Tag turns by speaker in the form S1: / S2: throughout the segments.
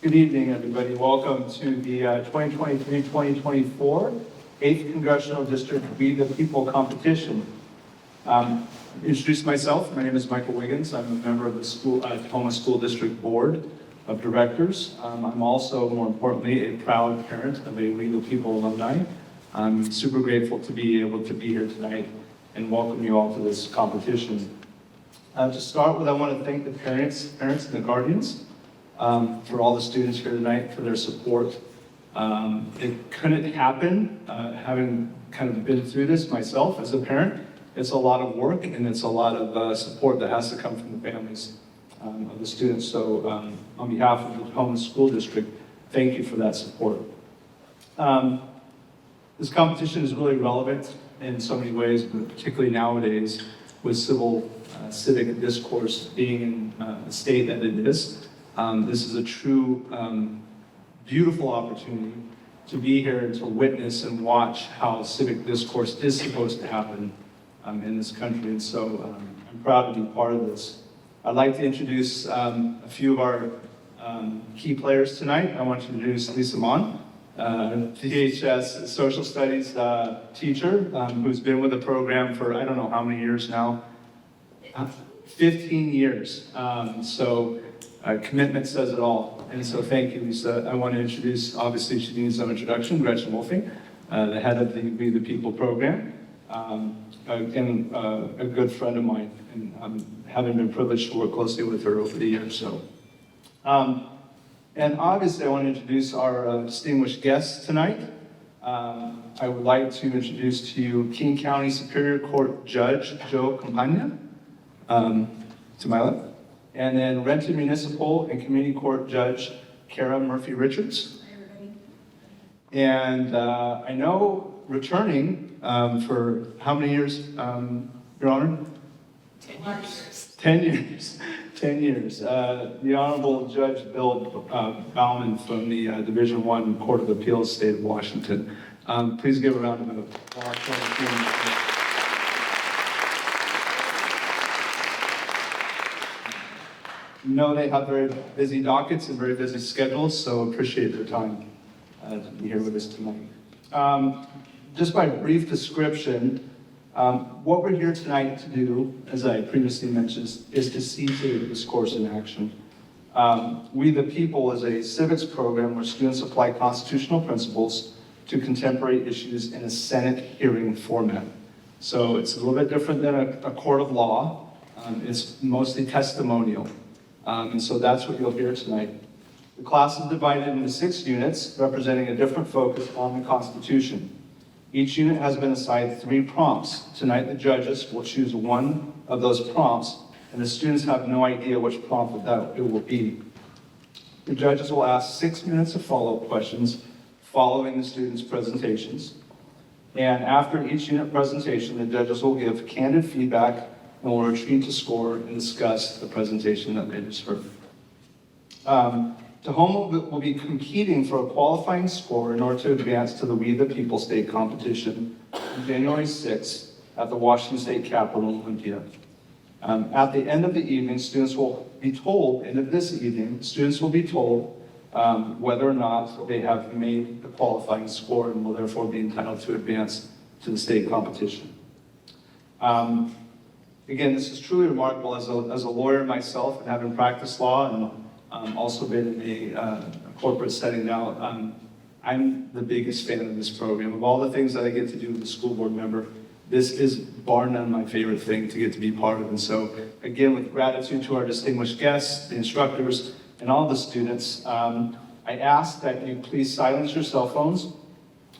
S1: Good evening, everybody. Welcome to the 2023-2024 8th Congressional District We the People competition. Introduce myself. My name is Michael Wiggins. I'm a member of the Tacoma School District Board of Directors. I'm also, more importantly, a proud parent of a We the People alumni. I'm super grateful to be able to be here tonight and welcome you all to this competition. To start with, I want to thank the parents and the guardians for all the students here tonight, for their support. It couldn't happen, having kind of been through this myself as a parent. It's a lot of work and it's a lot of support that has to come from the families of the students. So on behalf of the Tacoma School District, thank you for that support. This competition is really relevant in so many ways, but particularly nowadays with civic discourse being in the state that it is. This is a true, beautiful opportunity to be here and to witness and watch how civic discourse is supposed to happen in this country. And so I'm proud to be part of this. I'd like to introduce a few of our key players tonight. I want to introduce Lisa Mon, DHS social studies teacher who's been with the program for I don't know how many years now. 15 years. Commitment says it all. And so thank you, Lisa. I want to introduce, obviously she needs some introduction, Gretchen Wolfing, the head of the We the People program, and a good friend of mine, and having been privileged to work closely with her over the years. And obviously I want to introduce our distinguished guests tonight. I would like to introduce to you King County Superior Court Judge Joe Campagna, to my left. And then Renton Municipal and Community Court Judge Kara Murphy-Richards.
S2: Hi, everybody.
S1: And I know returning for how many years, Your Honor?
S2: 10 years.
S1: 10 years. 10 years. The Honorable Judge Bill Bauman from the Division I Court of Appeals, State of Washington. Please give a round of applause. You know they have very busy dockets and very busy schedules, so appreciate their time to be here with us tonight. Just by brief description, what we're here tonight to do, as I previously mentioned, is to see civic discourse in action. We the People is a civics program where students apply constitutional principles to contemporary issues in a Senate hearing format. So it's a little bit different than a court of law. It's mostly testimonial. And so that's what you'll hear tonight. The class is divided into 6 units, representing a different focus on the Constitution. Each unit has been assigned 3 prompts. Tonight, the judges will choose one of those prompts, and the students have no idea which prompt it will be. The judges will ask 6 minutes of follow-up questions following the students' presentations. And after each unit presentation, the judges will give candid feedback and will retreat to score and discuss the presentation that they just heard. Tacoma will be competing for a qualifying score in order to advance to the We the People state competition on January 6th at the Washington State Capitol Olympia. At the end of the evening, students will be told whether or not they have made the qualifying score and will therefore be entitled to advance to the state competition. Again, this is truly remarkable as a lawyer myself and having practiced law and also been in a corporate setting now. I'm the biggest fan of this program. Of all the things that I get to do as a school board member, this is bar none my favorite thing to get to be part of. And so again, with gratitude to our distinguished guests, the instructors, and all the students, I ask that you please silence your cell phones.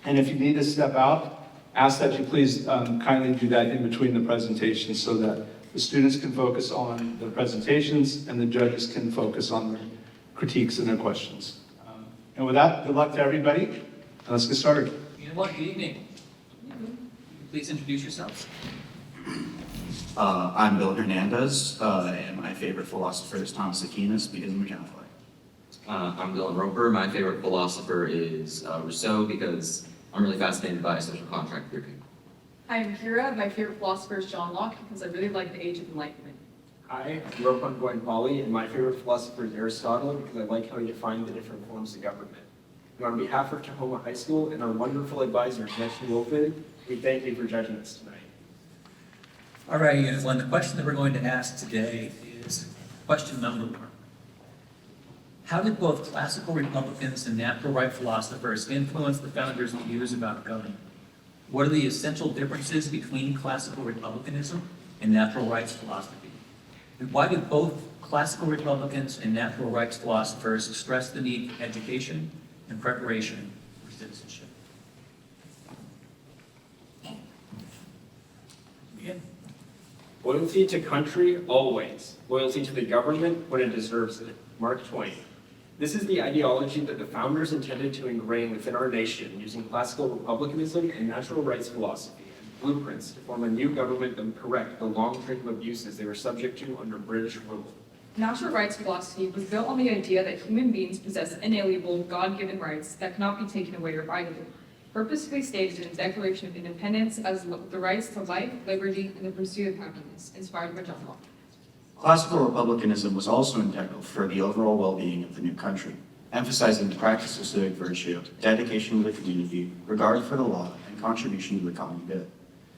S1: And if you need to step out, ask that you please kindly do that in between the presentations so that the students can focus on the presentations and the judges can focus on their critiques and their questions. And with that, good luck to everybody. And let's get started.
S3: Good evening. Please introduce yourselves.
S4: I'm Bill Hernandez, and my favorite philosopher is Thomas Aquinas because I'm a Catholic.
S5: I'm Dylan Roper. My favorite philosopher is Rousseau because I'm really fascinated by social contract theory.
S2: Hi, I'm Kira. My favorite philosopher is John Locke because I really like the Age of Enlightenment.
S6: Hi, I'm Ropan Goenpali, and my favorite philosopher is Aristotle because I like how he defined the different forms of government. And on behalf of Tahoma High School and our wonderful advisor, Nestor Wilford, we thank you for judging us tonight.
S3: All right, Unit 1, the question that we're going to ask today is question number 1. How did both classical Republicans and natural right philosophers influence the founders' views about government? What are the essential differences between classical Republicanism and natural rights philosophy? And why did both classical Republicans and natural rights philosophers stress the need for education and preparation for citizenship? Begin.
S6: Loyalty to country, always. Loyalty to the government when it deserves it. Mark Twain. This is the ideology that the founders intended to ingrain within our nation using classical republicanism and natural rights philosophy and blueprints to form a new government that would correct the long string of abuses they were subject to under British rule.
S2: Natural rights philosophy was built on the idea that human beings possess inalienable, God-given rights that cannot be taken away or violated, purposefully stated in the Declaration of Independence as the rights to life, liberty, and the pursuit of happiness, inspired by John Locke.
S4: Classical republicanism was also integral for the overall well-being of the new country, emphasizing the practice of civic virtue, dedication to the community, regard for the law, and contribution to the common good.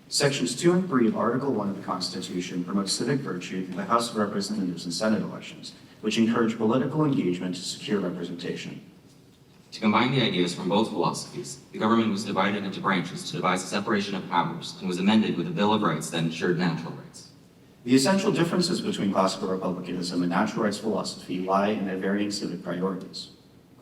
S4: Sections 2 and 3 of Article 1 of the Constitution promote civic virtue through the House of Representatives and Senate elections, which encourage political engagement to secure representation.
S5: To combine the ideas from both philosophies, the government was divided into branches to devise a separation of powers and was amended with a Bill of Rights that ensured natural rights.
S4: The essential differences between classical republicanism and natural rights philosophy lie in their varying civic priorities.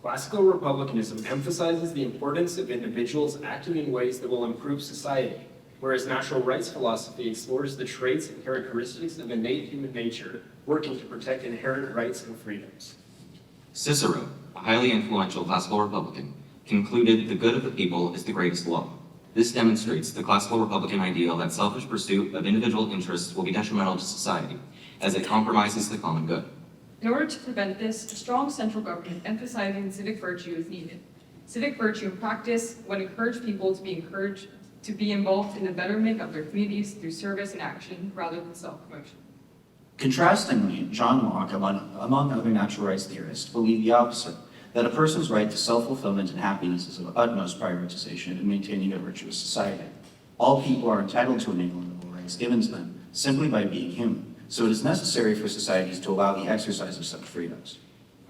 S6: Classical republicanism emphasizes the importance of individuals acting in ways that will improve society, whereas natural rights philosophy explores the traits and characteristics of innate human nature, working to protect inherent rights and freedoms.
S5: Cicero, a highly influential classical Republican, concluded the good of the people is the greatest law. This demonstrates the classical Republican ideal that selfish pursuit of individual interests will be detrimental to society, as it compromises the common good.
S2: In order to prevent this, a strong central government emphasizing civic virtue is needed. Civic virtue in practice would encourage people to be involved in the betterment of their communities through service and action rather than self-promotion.
S4: Contrastingly, John Locke, among other natural rights theorists, believed the opposite, that a person's right to self-fulfillment and happiness is of utmost prioritization in maintaining a virtuous society. All people are entitled to inalienable rights given to them simply by being human, so it is necessary for societies to allow the exercise of such freedoms.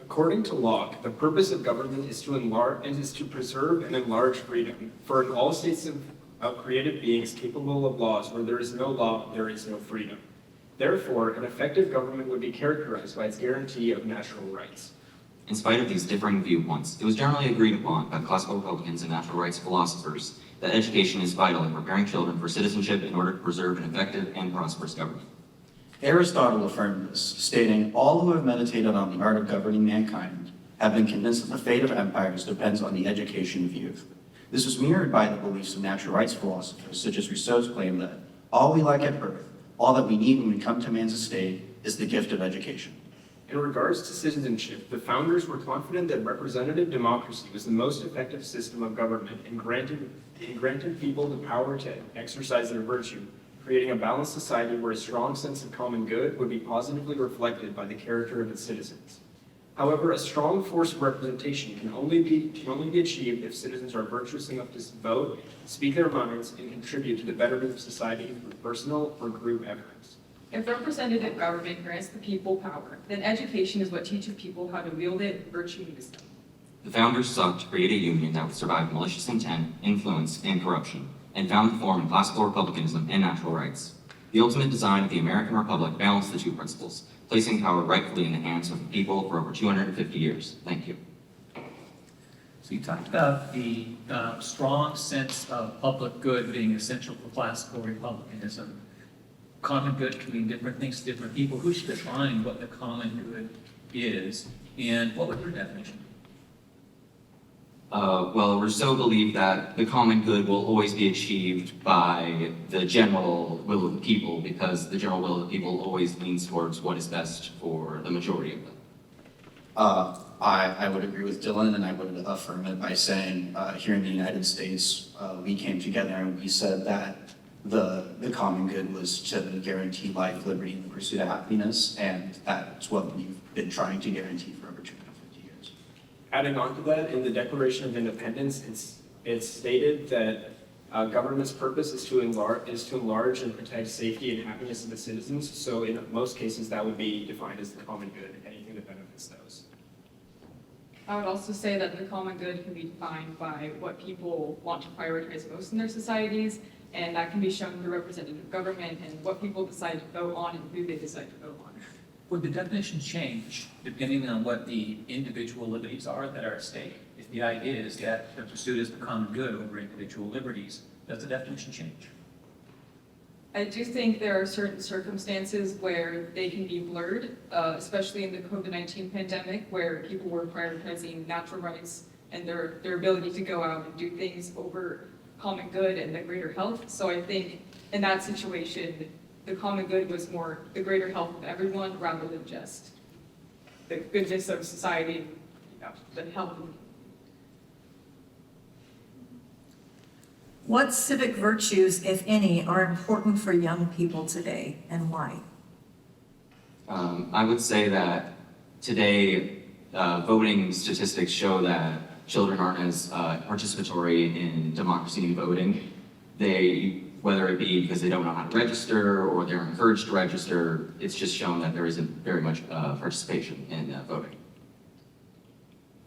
S6: According to Locke, the purpose of government is to preserve and enlarge freedom, for in all states of created beings capable of laws, where there is no law, there is no freedom. Therefore, an effective government would be characterized by its guarantee of natural rights.
S5: In spite of these differing viewpoints, it was generally agreed upon by classical Republicans and natural rights philosophers that education is vital in preparing children for citizenship in order to preserve an effective and prosperous government.
S4: Aristotle affirmed this, stating, "All who have meditated on the art of governing mankind have been convinced that the fate of empires depends on the education of youth." This was mirrored by the beliefs of natural rights philosophers, such as Rousseau's claim that all we lack at birth, all that we need when we come to man's estate, is the gift of education.
S6: In regards to citizenship, the founders were confident that representative democracy was the most effective system of government and granted people the power to exercise their virtue, creating a balanced society where a strong sense of common good would be positively reflected by the character of its citizens. However, a strong force of representation can only be achieved if citizens are virtuous enough to vote, speak their minds, and contribute to the betterment of society through personal or group efforts.
S2: If representative government grants the people power, then education is what teaches people how to wield it with virtue and wisdom.
S5: The founders sought to create a union that would survive malicious intent, influence, and corruption, and found the form in classical republicanism and natural rights. The ultimate design of the American Republic balanced the two principles, placing power rightfully in the hands of the people for over 250 years. Thank you.
S3: So you talked about the strong sense of public good being essential for classical republicanism. Common good can mean different things to different people. Who should define what the common good is, and what would your definition be?
S5: Well, Rousseau believed that the common good will always be achieved by the general will of the people, because the general will of the people always leans towards what is best for the majority of them.
S4: I would agree with Dylan, and I would affirm it by saying here in the United States, we came together and we said that the common good was to guarantee life, liberty, and the pursuit of happiness, and that's what we've been trying to guarantee for over 250 years.
S6: Adding on to that, in the Declaration of Independence, it's stated that government's purpose is to enlarge and protect safety and happiness of the citizens. So in most cases, that would be defined as the common good, anything that benefits those.
S2: I would also say that the common good can be defined by what people want to prioritize most in their societies, and that can be shown through representative government and what people decide to vote on and who they decide to vote on.
S3: Would the definition change depending on what the individual liberties are that are at stake? If the idea is that the pursuit is the common good over individual liberties, does the definition change?
S2: I do think there are certain circumstances where they can be blurred, especially in the COVID-19 pandemic, where people were prioritizing natural rights and their ability to go out and do things over common good and the greater health. So I think in that situation, the common good was more the greater health of everyone rather than just the goodness of society, the health.
S7: What civic virtues, if any, are important for young people today, and why?
S5: I would say that today, voting statistics show that children aren't as participatory in democracy and voting. Whether it be because they don't know how to register or they're encouraged to register, it's just shown that there isn't very much participation in voting.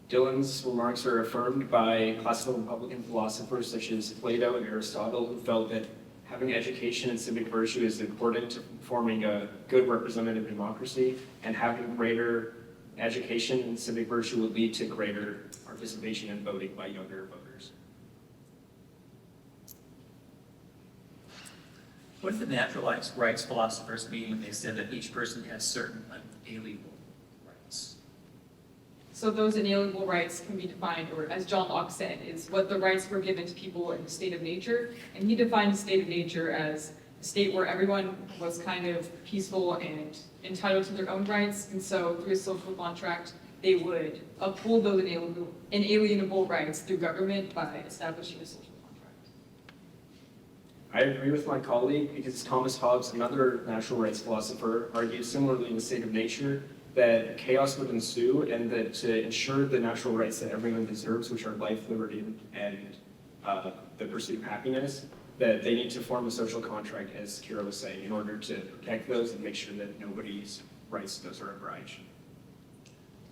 S6: Dylan's remarks are affirmed by classical Republican philosophers such as Plato and Aristotle, who felt that having education and civic virtue is important to forming a good representative democracy, and having greater education and civic virtue would lead to greater participation in voting by younger voters.
S3: What did the natural rights philosophers mean when they said that each person has certain unalienable rights?
S2: So those inalienable rights can be defined, or as John Locke said, is what the rights were given to people in the state of nature. And he defined the state of nature as a state where everyone was kind of peaceful and entitled to their own rights. And so through a social contract, they would uphold those inalienable rights through government by establishing a social contract.
S6: I agree with my colleague because Thomas Hobbes, another natural rights philosopher, argued similarly in the state of nature that chaos would ensue, and that to ensure the natural rights that everyone deserves, which are life, liberty, and the pursuit of happiness, that they need to form a social contract, as Kira was saying, in order to protect those and make sure that nobody's rights to those are abridged.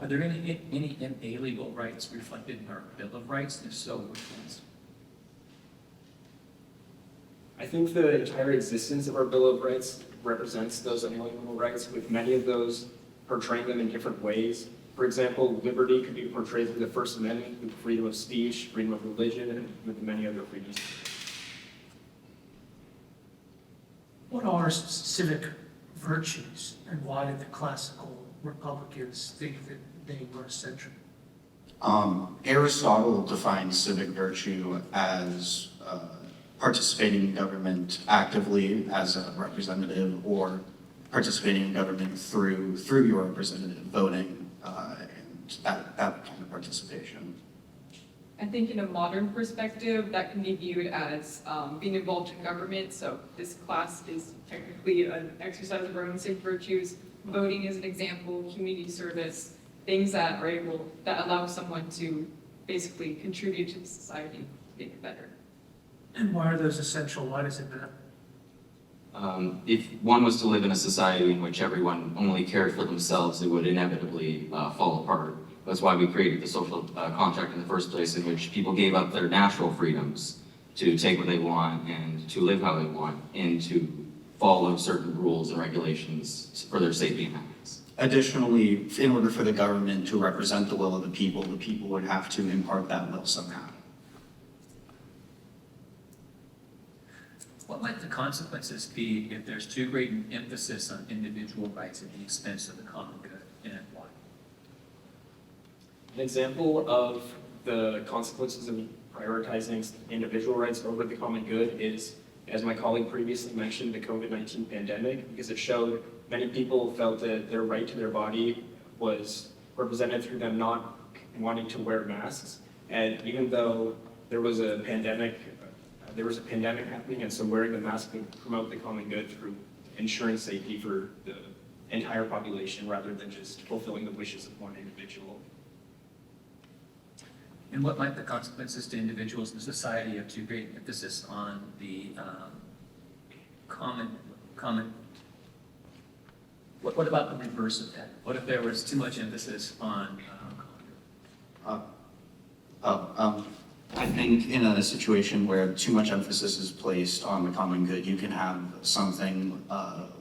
S3: Are there any inalienable rights reflected in our Bill of Rights? And if so, which ones?
S6: I think the entire existence of our Bill of Rights represents those inalienable rights, with many of those portraying them in different ways. For example, liberty could be portrayed through the First Amendment, with freedom of speech, freedom of religion, and with many other freedoms.
S8: What are civic virtues, and why did the classical Republicans think that they were essential?
S4: Aristotle defines civic virtue as participating in government actively as a representative, or participating in government through your representative voting, and that kind of participation.
S2: I think in a modern perspective, that can be viewed as being involved in government. So this class is technically an exercise of our own civic virtues. Voting is an example, community service, things that allow someone to basically contribute to the society, make it better.
S8: And why are those essential? Why does it matter?
S5: If one was to live in a society in which everyone only cared for themselves, it would inevitably fall apart. That's why we created the social contract in the first place, in which people gave up their natural freedoms to take what they want and to live how they want, and to follow certain rules and regulations for their safety and happiness.
S4: Additionally, in order for the government to represent the will of the people would have to impart that will somehow.
S3: What might the consequences be if there's too great an emphasis on individual rights at the expense of the common good, and why?
S6: An example of the consequences of prioritizing individual rights over the common good is, as my colleague previously mentioned, the COVID-19 pandemic, because it showed many people felt that their right to their body was represented through them not wanting to wear masks. And even though there was a pandemic there was a pandemic happening, and so wearing the mask can promote the common good through ensuring safety for the entire population rather than just fulfilling the wishes of one individual.
S3: And what might the consequences to individuals in society of too great emphasis on the what about the reverse of that? What if there was too much emphasis on
S4: I think in a situation where too much emphasis is placed on the common good, you can have something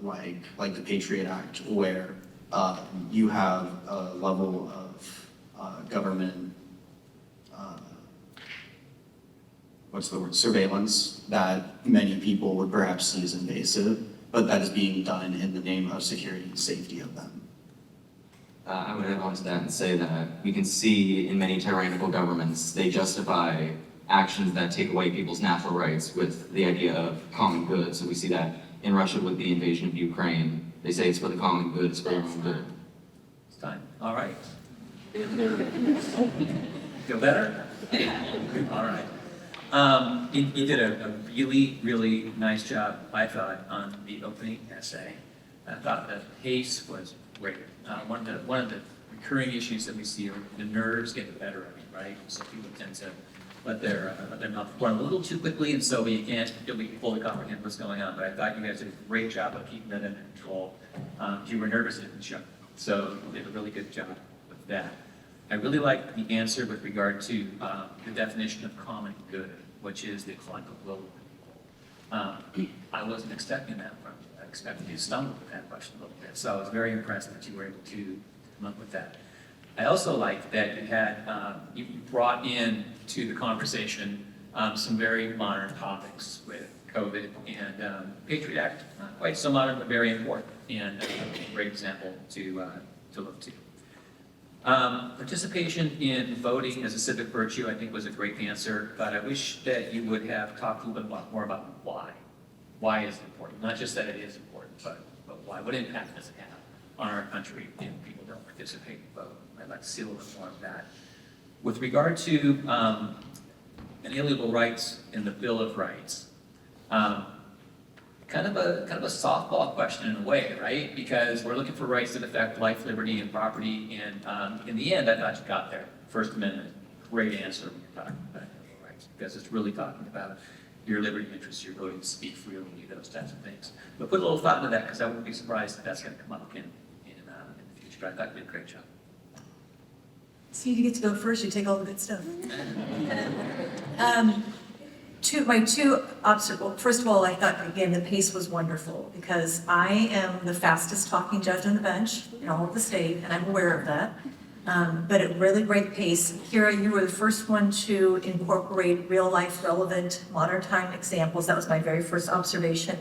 S4: like the Patriot Act, where you have a level of government, surveillance that many people would perhaps see as invasive, but that is being done in the name of security and safety of them.
S5: I would add on to that and say that we can see in many tyrannical governments, they justify actions that take away people's natural rights with the idea of common good. So we see that in Russia with the invasion of Ukraine. They say it's for the common good, it's for everyone's good.
S3: It's time? All right. Feel better? All right. You did a really, really nice job, I thought, on the opening essay. I thought the pace was great. One of the recurring issues that we see are the nerves get the better of you, right? So people tend to let their mouth run a little too quickly, and so you can't really fully comprehend what's going on. But I thought you guys did a great job of keeping that under control. You were nervous in the show, so you did a really good job with that. I really liked the answer with regard to the definition of common good, which is the collective will of the people. I wasn't expecting that from you. I expected you to stumble with that question a little bit. So I was very impressed that you were able to come up with that. I also liked that you had, you brought in to the conversation some very modern topics with COVID and Patriot Act. Not quite so modern, but very important, and a great example to look to. Participation in voting as a civic virtue, I think, was a great answer, but I wish that you would have talked a little bit more about why. Why is it important? Not just that it is important, but why? What impact does it have on our country if people don't participate and vote? I'd like to see a little bit more of that. With regard to inalienable rights in the Bill of Rights, kind of a softball question in a way, right? Because we're looking for rights that affect life, liberty, and property, and in the end, I thought you got there. First Amendment, great answer when you're talking about inalienable rights, because it's really talking about your liberty interests, your ability to speak freely, those types of things. But put a little thought into that, because I wouldn't be surprised if that's going to come up in the future. But I thought you did a great job.
S7: So you get to go first, you take all the good stuff. First of all, I thought, again, the pace was wonderful, because I am the fastest talking judge on the bench in all of the state, and I'm aware of that. But at really great pace. Kira, you were the first one to incorporate real-life relevant modern time examples. That was my very first observation.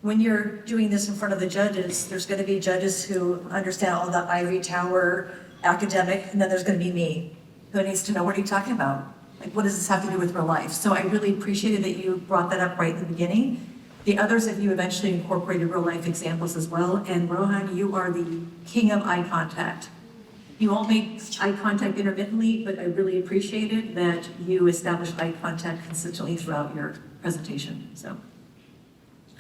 S7: When you're doing this in front of the judges, there's going to be judges who understand all the ivory tower academic, and then there's going to be me, who needs to know, what are you talking about? Like, what does this have to do with real life? So I really appreciated that you brought that up right in the beginning. The others of you eventually incorporated real life examples as well. And Rohan, you are the king of eye contact. You all make eye contact intermittently, but I really appreciated that you established eye contact consistently throughout your presentation. So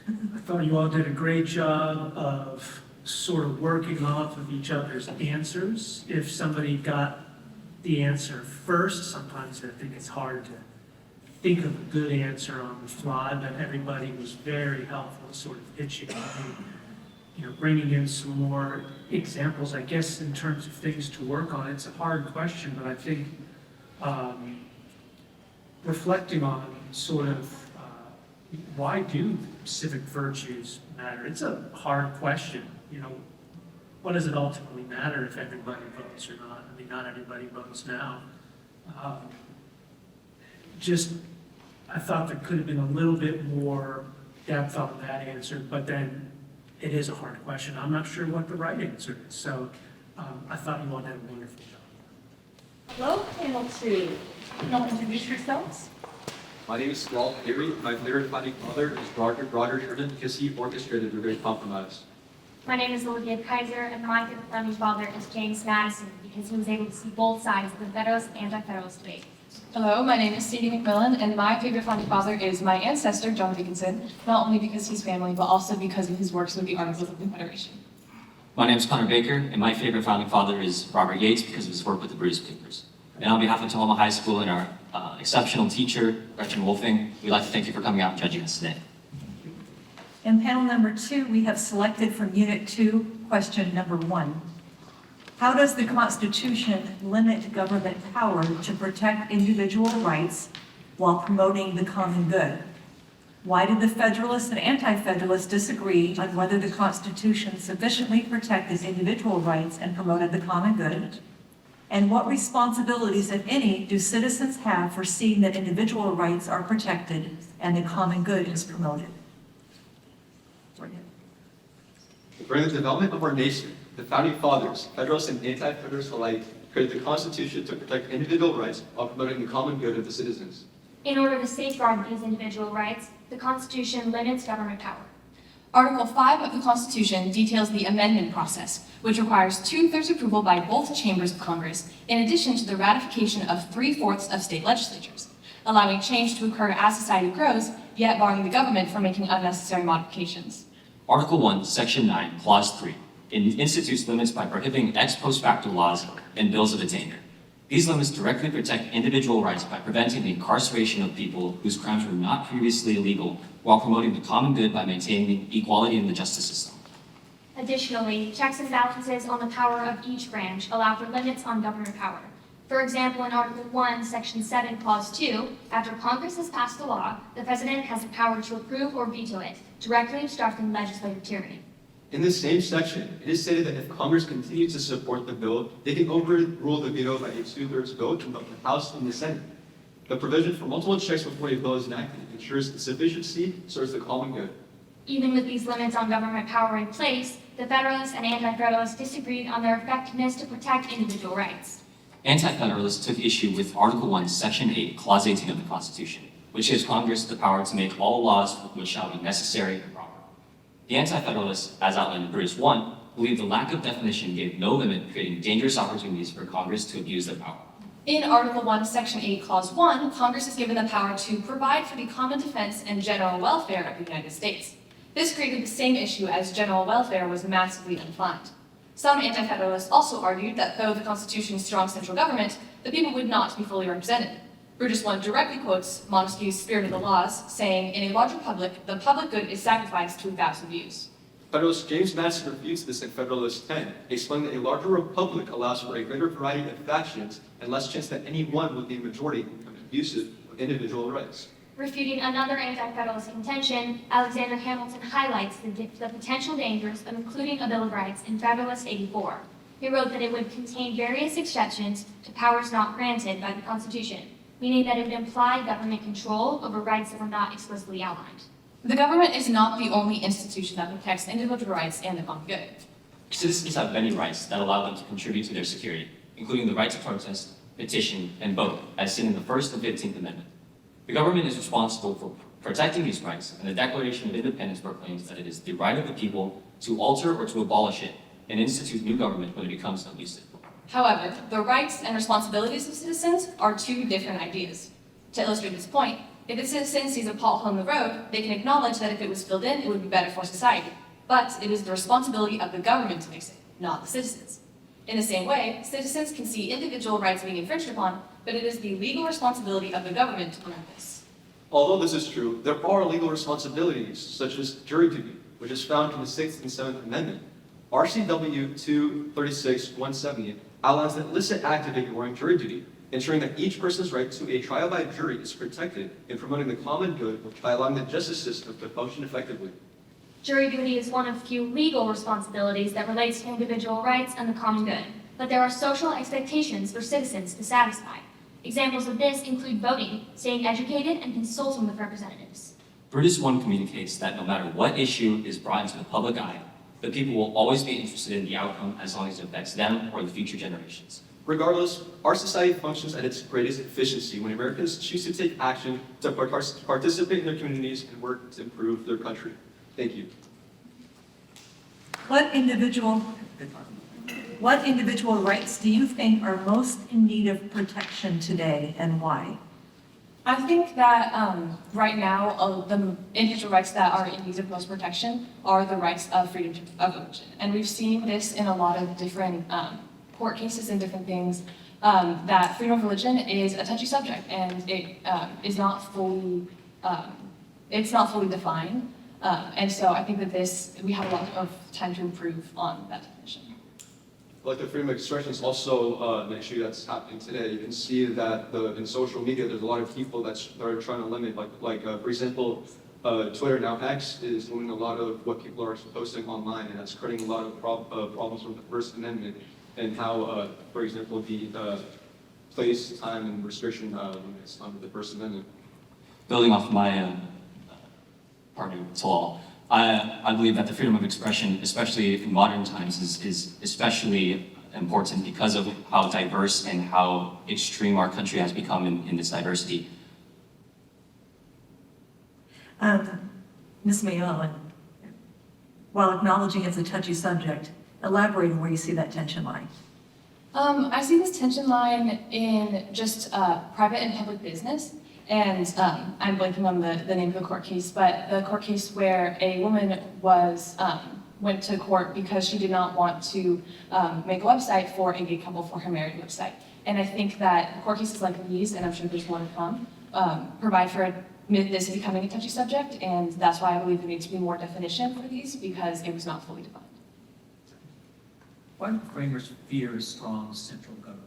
S8: I thought you all did a great job of sort of working off of each other's answers. If somebody got the answer first, sometimes I think it's hard to think of a good answer on the fly, but everybody was very helpful, sort of pitching, bringing in some more examples, I guess, in terms of things to work on. It's a hard question, but I think reflecting on sort of why do civic virtues matter? It's a hard question. What does it ultimately matter if everybody votes or not? I mean, not everybody votes now. I thought there could have been a little bit more depth on that answer, but then it is a hard question. I'm not sure what the right answer is. So I thought you all did a wonderful job.
S9: Hello, panel two. Can you all introduce yourselves?
S10: My name is Walt Erie. My literate founding father is Roger Sherman, because he orchestrated the Great Compromise.
S9: My name is Olivia Kaiser, and my founding father is James Madison, because he was able to see both sides of the Federalist and anti-Federalist debate.
S11: Hello, my name is Sadie McMillan, and my favorite founding father is my ancestor, John Dickinson, not only because he's family, but also because of his works with the Articles of Confederation.
S12: My name is Connor Baker, and my favorite founding father is Robert Yates because of his work with the Bruce Papers. And on behalf of Tacoma High School and our exceptional teacher, Gretchen Wolfing, we'd like to thank you for coming out and judging us today.
S7: In panel number 2, we have selected from Unit 2, question number 1. How does the Constitution limit government power to protect individual rights while promoting the common good? Why did the Federalists and Anti-Federalists disagree on whether the Constitution sufficiently protected individual rights and promoted the common good? And what responsibilities, if any, do citizens have for seeing that individual rights are protected and the common good is promoted?
S10: During the development of our nation, the founding fathers, Federalists and Anti-Federalists alike, created the Constitution to protect individual rights while promoting the common good of the citizens.
S9: In order to safeguard these individual rights, the Constitution limits government power.
S11: Article 5 of the Constitution details the amendment process, which requires 2/3 approval by both chambers of Congress, in addition to the ratification of 3/4 of state legislatures, allowing change to occur as society grows, yet barring the government from making unnecessary modifications.
S12: Article 1, Section 9, Clause 3, institutes limits by prohibiting ex post facto laws and bills of attainder. These limits directly protect individual rights by preventing the incarceration of people whose crimes were not previously illegal, while promoting the common good by maintaining equality in the justice system.
S9: Additionally, checks and balances on the power of each branch allow for limits on government power. For example, in Article 1, Section 7, Clause 2, after Congress has passed a law, the President has the power to approve or veto it, directly obstructing legislative tyranny.
S10: In this same section, it is stated that if Congress continues to support the bill, they can overrule the veto by a 2/3 vote from both the House and the Senate. The provision for multiple checks before a bill is enacted ensures the sufficiency serves the common good.
S9: Even with these limits on government power in place, the Federalists and Anti-Federalists disagreed on their effectiveness to protect individual rights.
S12: Anti-Federalists took issue with Article 1, Section 8, Clause 18 of the Constitution, which gives Congress the power to make all laws which shall be necessary and proper. The Anti-Federalists, as outlined in Bruce 1, believe the lack of definition gave no limit, creating dangerous opportunities for Congress to abuse their power.
S11: In Article 1, Section 8, Clause 1, Congress is given the power to provide for the common defense and general welfare of the United States. This created the same issue as general welfare was massively undefined. Some Anti-Federalists also argued that though the Constitution's strong central government, the people would not be fully represented. Brutus 1 directly quotes Montesquieu's Spirit of the Laws, saying, "In a large republic, the public good is sacrificed to 1,000 views."
S10: Federalist James Madison refutes this in Federalist 10, explaining that a larger republic allows for a greater variety of factions and less chance that any one will be a majority of abusive of individual rights.
S9: Refuting another Anti-Federalist contention, Alexander Hamilton highlights the potential dangers of including a Bill of Rights in Federalist 84. He wrote that it would contain various exceptions to powers not granted by the Constitution, meaning that it would imply government control over rights that were not explicitly outlined.
S11: The government is not the only institution that protects individual rights and the common good.
S12: Citizens have many rights that allow them to contribute to their security, including the right to protest, petition, and vote, as seen in the First and 15th Amendment. The government is responsible for protecting these rights, and the Declaration of Independence proclaims that it is the right of the people to alter or to abolish it and institute new government when it becomes abusive.
S11: However, the rights and responsibilities of citizens are two different ideas. To illustrate this point, if a citizen sees a pothole in the road, they can acknowledge that if it was filled in, it would be better for society. But it is the responsibility of the government to fix it, not the citizens. In the same way, citizens can see individual rights being infringed upon, but it is the legal responsibility of the government to prevent this.
S10: Although this is true, there are legal responsibilities, such as jury duty, which is found in the 6th and 7th Amendment. RCW 236-170 outlines an illicit act of ignoring jury duty, ensuring that each person's right to a trial by jury is protected in promoting the common good by allowing the justice system to function effectively.
S9: Jury duty is one of few legal responsibilities that relates to individual rights and the common good, but there are social expectations for citizens to satisfy. Examples of this include voting, staying educated, and consulting with representatives.
S12: Brutus 1 communicates that no matter what issue is brought into the public eye, the people will always be interested in the outcome as long as it affects them or the future generations.
S10: Regardless, our society functions at its greatest efficiency when Americans choose to take action to participate in their communities and work to improve their country. Thank you.
S7: What individual what individual rights do you think are most in need of protection today and why?
S11: I think that right now, the individual rights that are in need of most protection are the rights of freedom of religion. And we've seen this in a lot of different court cases and different things, that freedom of religion is a touchy subject and it is not fully, it's not fully defined. And so I think that we have a lot of time to improve on that definition.
S10: Like the freedom of expression is also an issue that's happening today. You can see that in social media, there's a lot of people that are trying to limit, for example, Twitter, now X, is limiting a lot of what people are posting online, and that's creating a lot of problems with the First Amendment and how, for example, the place, time, and restriction limits under the First Amendment.
S12: Building off my part of the law, I believe that the freedom of expression, especially in modern times, is especially important because of how diverse and how extreme our country has become in this diversity.
S7: Ms. Mayo, while acknowledging it's a touchy subject, elaborate on where you see that tension line.
S11: I see this tension line in just private and public business. And I'm blanking on the name of the court case, but the court case where a woman went to court because she did not want to make a website for a gay couple for her married website. And I think that court cases like these, and I'm sure there's more to come, provide for this becoming a touchy subject, and that's why I believe there needs to be more definition for these, because it was not fully defined.
S3: Why do framers fear a strong central government?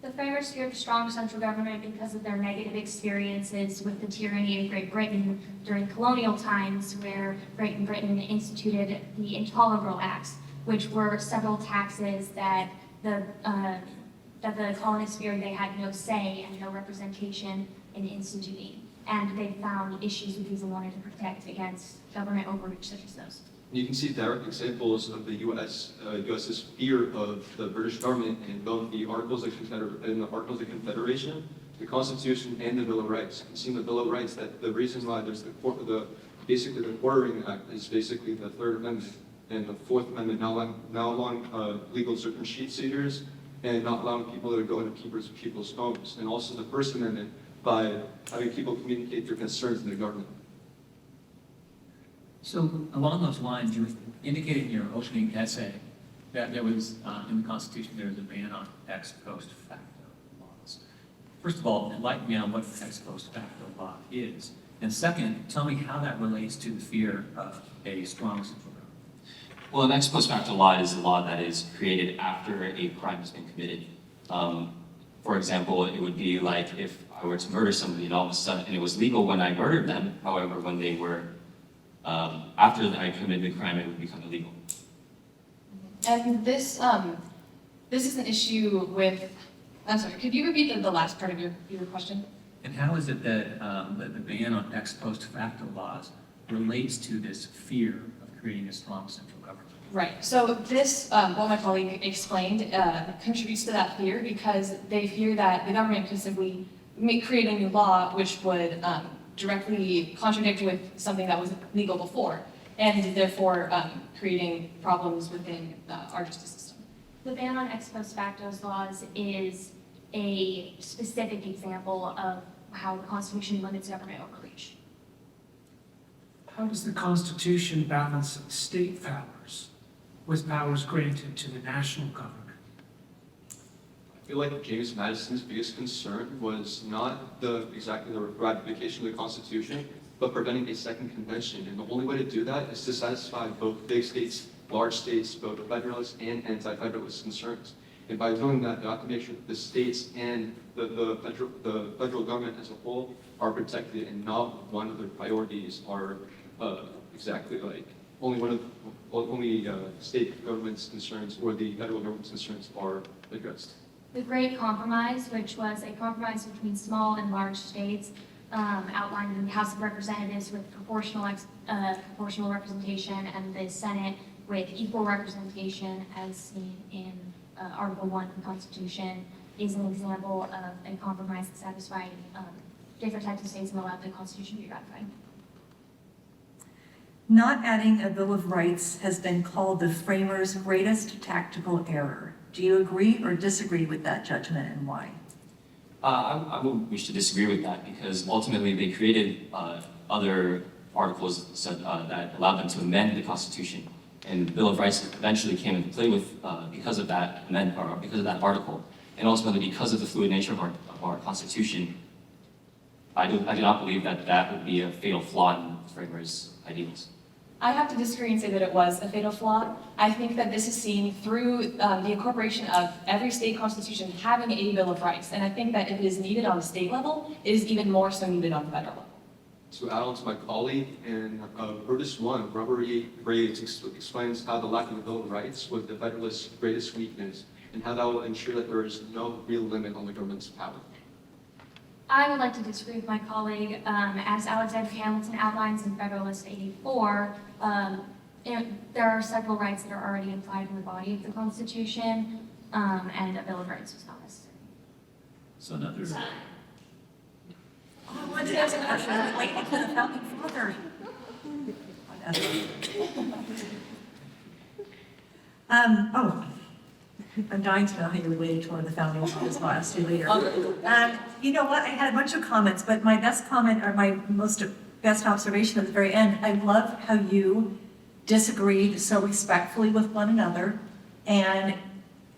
S9: The framers feared a strong central government because of their negative experiences with the tyranny of Great Britain during colonial times, where Great Britain instituted the Intolerable Acts, which were several taxes that the colonists feared they had no say and no representation in instituting. And they found issues with these and wanted to protect against government overreach such as those.
S10: You can see direct examples of the U.S.'s fear of the British government in both the Articles of Confederation, the Constitution, and the Bill of Rights. You can see in the Bill of Rights that the reason why there's basically the Quartering Act is basically the Third Amendment, and the Fourth Amendment now allowing legal certain sheet seizures and not allowing people to go into people's homes, and also the First Amendment by having people communicate their concerns to the government.
S3: So along those lines, you indicated in your opening essay that there was, in the Constitution, there was a ban on ex post facto laws. First of all, enlighten me on what ex post facto law is. And second, tell me how that relates to the fear of a strong central government.
S12: Well, an ex post facto law is a law that is created after a crime has been committed. For example, it would be like if I were to murder somebody and all of a sudden, and it was legal when I murdered them, however, when they were after I committed the crime, it would become illegal.
S11: And this is an issue with, I'm sorry, could you repeat the last part of your question?
S3: And how is it that the ban on ex post facto laws relates to this fear of creating a strong central government?
S11: Right, so this, what my colleague explained, contributes to that fear because they fear that the government could simply create a new law which would directly contradict with something that was legal before, and therefore creating problems within our justice system.
S9: The ban on ex post facto laws is a specific example of how the Constitution limits government overreach.
S8: How does the Constitution balance state powers with powers granted to the national government?
S10: I feel like James Madison's biggest concern was not exactly the ratification of the Constitution, but preventing a second convention. And the only way to do that is to satisfy both big states, large states, both Federalist and anti-Federalist concerns. And by doing that, you have to make sure that the states and the federal government as a whole are protected, and not one of their priorities are exactly like only state government's concerns or the federal government's concerns are addressed.
S9: The Great Compromise, which was a compromise between small and large states, outlined in the House of Representatives with proportional representation, and the Senate with equal representation, as seen in Article 1 of the Constitution, is an example of a compromise that satisfied different types of states and allowed the Constitution to be ratified.
S7: Not adding a Bill of Rights has been called the framers' greatest tactical error. Do you agree or disagree with that judgment, and why?
S12: I would wish to disagree with that because ultimately they created other articles that allowed them to amend the Constitution, and the Bill of Rights eventually came into play with because of that because of that article, and ultimately because of the fluid nature of our Constitution. I do not believe that that would be a fatal flaw in the framers' ideals.
S11: I have to disagree and say that it was a fatal flaw. I think that this is seen through the incorporation of every state constitution having a Bill of Rights. And I think that if it is needed on the state level, it is even more so needed on the federal level.
S10: To add on to my colleague, in Brutus 1, Robert E. Graves explains how the lack of a Bill of Rights was the Federalists' greatest weakness, and how that will ensure that there is no real limit on the government's power.
S9: I would like to disagree with my colleague. As Alexander Hamilton outlines in Federalist 84, there are several rights that are already implied in the body of the Constitution, and a Bill of Rights was not necessary.
S3: So another,
S7: I wanted to ask a question. I was waiting for the founding father. I'm dying to know how you related to one of the founding fathers. I'll ask you later. You know what? I had a bunch of comments, but my best comment, or my best observation at the very end, I love how you disagreed so respectfully with one another, and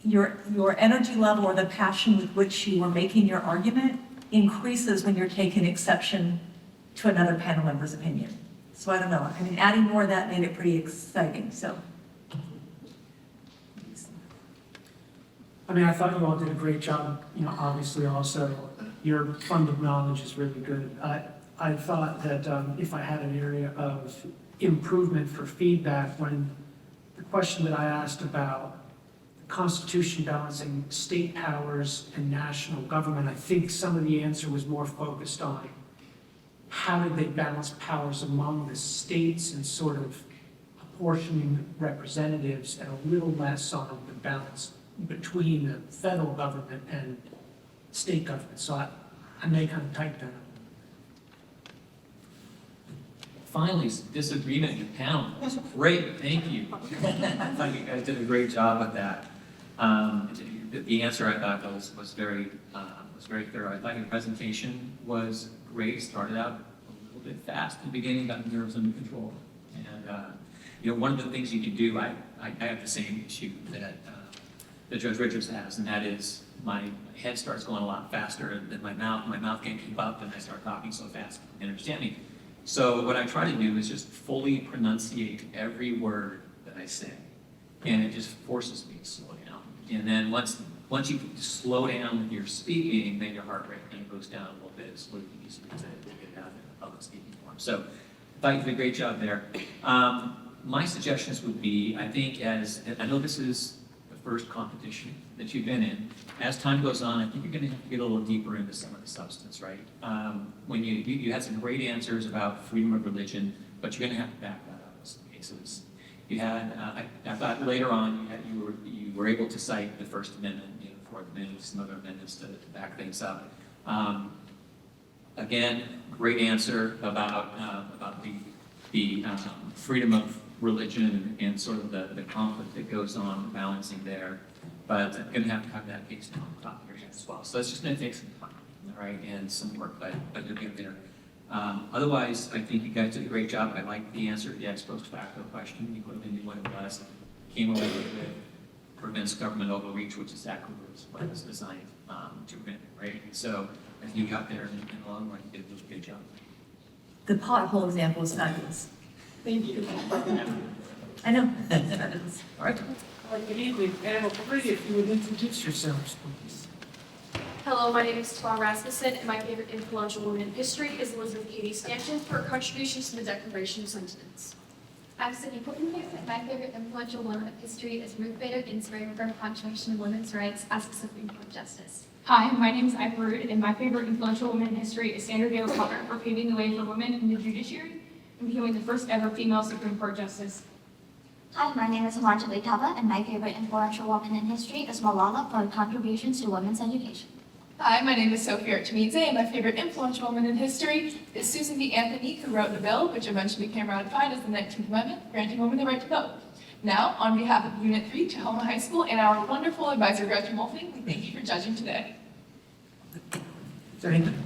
S7: your energy level or the passion with which you were making your argument increases when you're taking exception to another panel member's opinion. So I don't know. I mean, adding more of that made it pretty exciting. So.
S8: I mean, I thought you all did a great job, obviously also, your fund of knowledge is really good. I thought that if I had an area of improvement for feedback, when the question that I asked about the Constitution balancing state powers and national government, I think some of the answer was more focused on how did they balance powers among the states and sort of apportioning representatives, and a little less on the balance between the federal government and state government. So I may kind of type that up.
S3: finally, disagreement in the panel. That's great, thank you. I thought you guys did a great job with that. The answer I thought was very thorough. I thought your presentation was great. Started out a little bit fast at the beginning, got the nerves under control. And one of the things you can do, I have the same issue that Judge Richards has, and that is my head starts going a lot faster than my mouth. My mouth can't keep up, and I start talking so fast you understand me. So what I try to do is just fully pronunciate every word that I say, and it just forces me to slow down. And then once you slow down when you're speaking, then your heart rate kind of goes down a little bit. It's a little easier to get out in a public speaking form. So I thought you did a great job there. My suggestions would be, I think I know this is the first competition that you've been in. As time goes on, I think you're going to have to get a little deeper into some of the substance, right? When you had some great answers about freedom of religion, but you're going to have to back that up in some cases. You had, I thought later on, you were able to cite the First Amendment, the Fourth Amendment, some other amendments to back things up. Again, great answer about the freedom of religion and sort of the conflict that goes on balancing there. But I'm going to have that piece down on top of your head as well. So it's just going to take some time, all right, and some work, but you'll get there. Otherwise, I think you guys did a great job. I liked the answer to the ex post facto question. You put it into what it was. Came away with prevents government overreach, which is exactly what it was designed to prevent, right? So I think you got there in the long run. You did a good job.
S7: The pothole example is fabulous.
S11: Thank you.
S7: I know. Fabulous.
S3: All right.
S8: Good evening, panel three, if you would introduce yourselves, please.
S13: Hello, my name is Twa Rasmussen, and my favorite influential woman in history is Elizabeth Cady Stanton for her contributions to the Declaration of Sentiments.
S9: I'm Sydney Puttenberg, and my favorite influential woman of history is Ruth Bader Ginsburg for her contribution to women's rights as a Supreme Court Justice.
S2: Hi, my name is Ivor Root, and my favorite influential woman in history is Sandra Day O'Connor for paving the way for women in the judiciary and becoming the first ever female Supreme Court Justice.
S9: Hi, my name is Amanjali Tava, and my favorite influential woman in history is Malala for her contributions to women's education.
S11: Hi, my name is Sophie Archimidze, and my favorite influential woman in history is Susan B. Anthony, who wrote the bill, which eventually became ratified as the 19th Amendment, granting women the right to vote. Now, on behalf of Unit 3, Tahoma High School, and our wonderful advisor, Gretchen Wolfing, we thank you for judging today.
S8: Is there anything?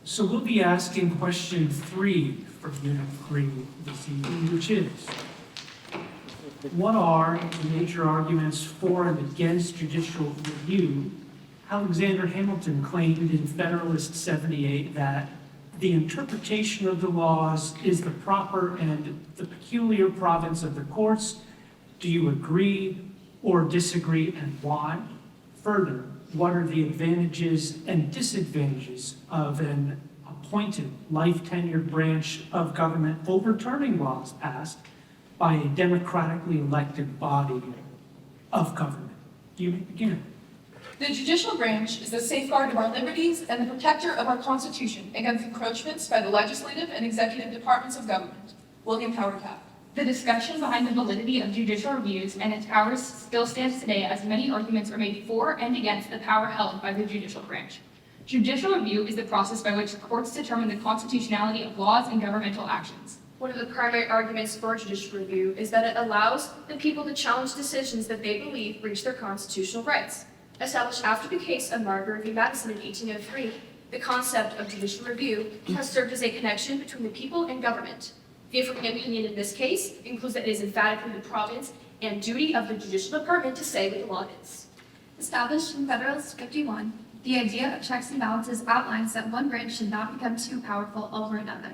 S8: So we'll be asking question 3 from Unit 3 this evening, which is, what are the major arguments for and against judicial review? Alexander Hamilton claimed in Federalist 78 that the interpretation of the laws is the proper and the peculiar province of the courts. Do you agree or disagree, and why? Further, what are the advantages and disadvantages of an appointed life-tenured branch of government overturning laws passed by a democratically elected body of government? You may begin.
S11: The judicial branch is the safeguard of our liberties and the protector of our Constitution against encroachments by the legislative and executive departments of government. William Howard Taft.
S2: The discussion behind the validity of judicial reviews and its powers still stands today, as many arguments are made for and against the power held by the judicial branch. Judicial review is the process by which courts determine the constitutionality of laws and governmental actions.
S13: One of the primary arguments for judicial review is that it allows the people to challenge decisions that they believe breach their constitutional rights. Established after the case of Marbury v. Madison in 1803, the concept of judicial review has served as a connection between the people and government. The affirming opinion in this case includes that it is emphatically the province and duty of the judicial department to say what the law is.
S14: Established in Federalist 51, the idea of checks and balances outlines that one branch should not become too powerful over another.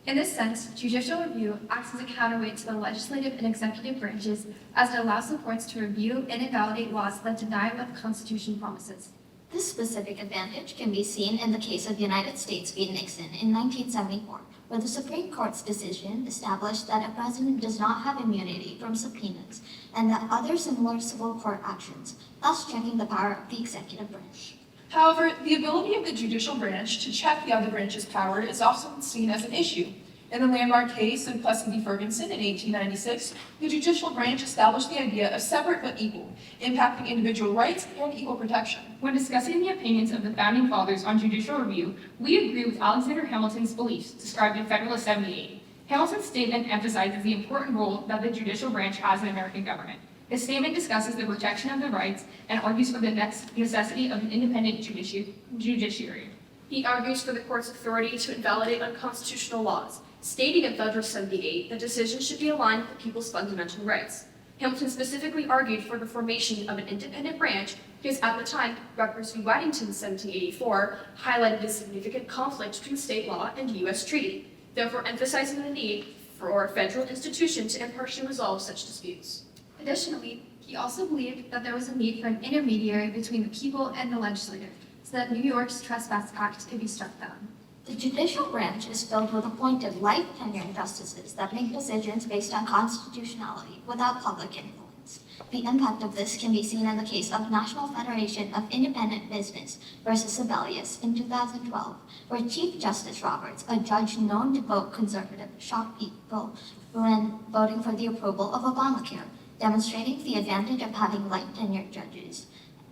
S14: In this sense, judicial review acts as a counterweight to the legislative and executive branches, as it allows the courts to review and invalidate laws that deny what the Constitution promises.
S15: This specific advantage can be seen in the case of United States v. Nixon in 1974, where the Supreme Court's decision established that a president does not have immunity from subpoenas and that other similar civil court actions, thus checking the power of the executive branch.
S11: However, the ability of the judicial branch to check the other branch's power is often seen as an issue. In the landmark case of Plessy v. Ferguson in 1896, the judicial branch established the idea of separate but equal, impacting individual rights and equal protection.
S2: When discussing the opinions of the Founding Fathers on judicial review, we agree with Alexander Hamilton's beliefs described in Federalist 78. Hamilton's statement emphasizes the important role that the judicial branch has in American government. His statement discusses the protection of the rights and argues for the necessity of an independent judiciary.
S13: He argues for the court's authority to invalidate unconstitutional laws, stating in Federalist 78 that decisions should be aligned with the people's fundamental rights. Hamilton specifically argued for the formation of an independent branch because at the time, Rutgers v. Waddington in 1784 highlighted a significant conflict between state law and U.S. treaty, therefore emphasizing the need for a federal institution to impartially resolve such disputes.
S14: Additionally, he also believed that there was a need for an intermediary between the people and the legislature, so that New York's Trespass Act could be struck down.
S15: The judicial branch is filled with appointed life-tenured justices that make decisions based on constitutionality without public influence. The impact of this can be seen in the case of National Federation of Independent Business versus Sebelius in 2012, where Chief Justice Roberts, a judge known to vote conservative, shocked people when voting for the approval of Obamacare, demonstrating the advantage of having life-tenured judges,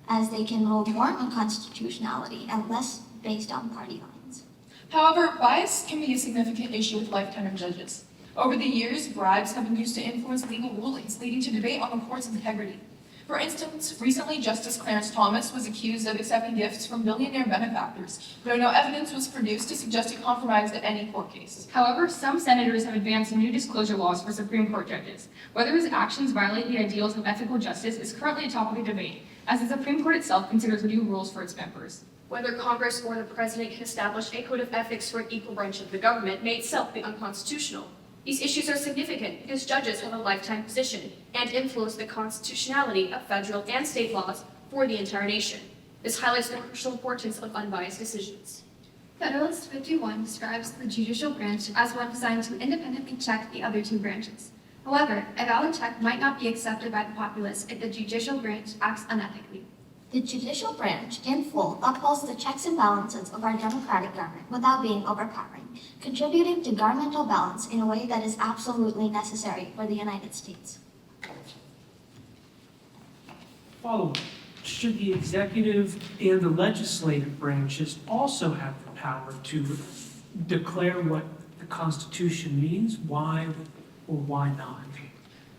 S15: as they can rule more on constitutionality and less based on party lines.
S11: However, bias can be a significant issue with life-tenured judges. Over the years, bribes have been used to influence legal rulings, leading to debate on the court's integrity. For instance, recently Justice Clarence Thomas was accused of accepting gifts from billionaire benefactors, though no evidence was produced to suggest he compromised any court case.
S2: However, some senators have advanced new disclosure laws for Supreme Court judges. Whether his actions violate the ideals of ethical justice is currently a topic of debate, as the Supreme Court itself considers new rules for its members.
S13: Whether Congress or the President can establish a code of ethics for an equal branch of the government may itself be unconstitutional. These issues are significant because judges have a lifetime position and influence the constitutionality of federal and state laws for the entire nation. This highlights the crucial importance of unbiased decisions.
S14: Federalist 51 describes the judicial branch as one designed to independently check the other two branches. However, a valid check might not be accepted by the populace if the judicial branch acts unethically.
S15: The judicial branch, in full, upholds the checks and balances of our democratic government without being overpowering, contributing to governmental balance in a way that is absolutely necessary for the United States.
S8: Following, should the executive and the legislative branches also have the power to declare what the Constitution means? Why or why not?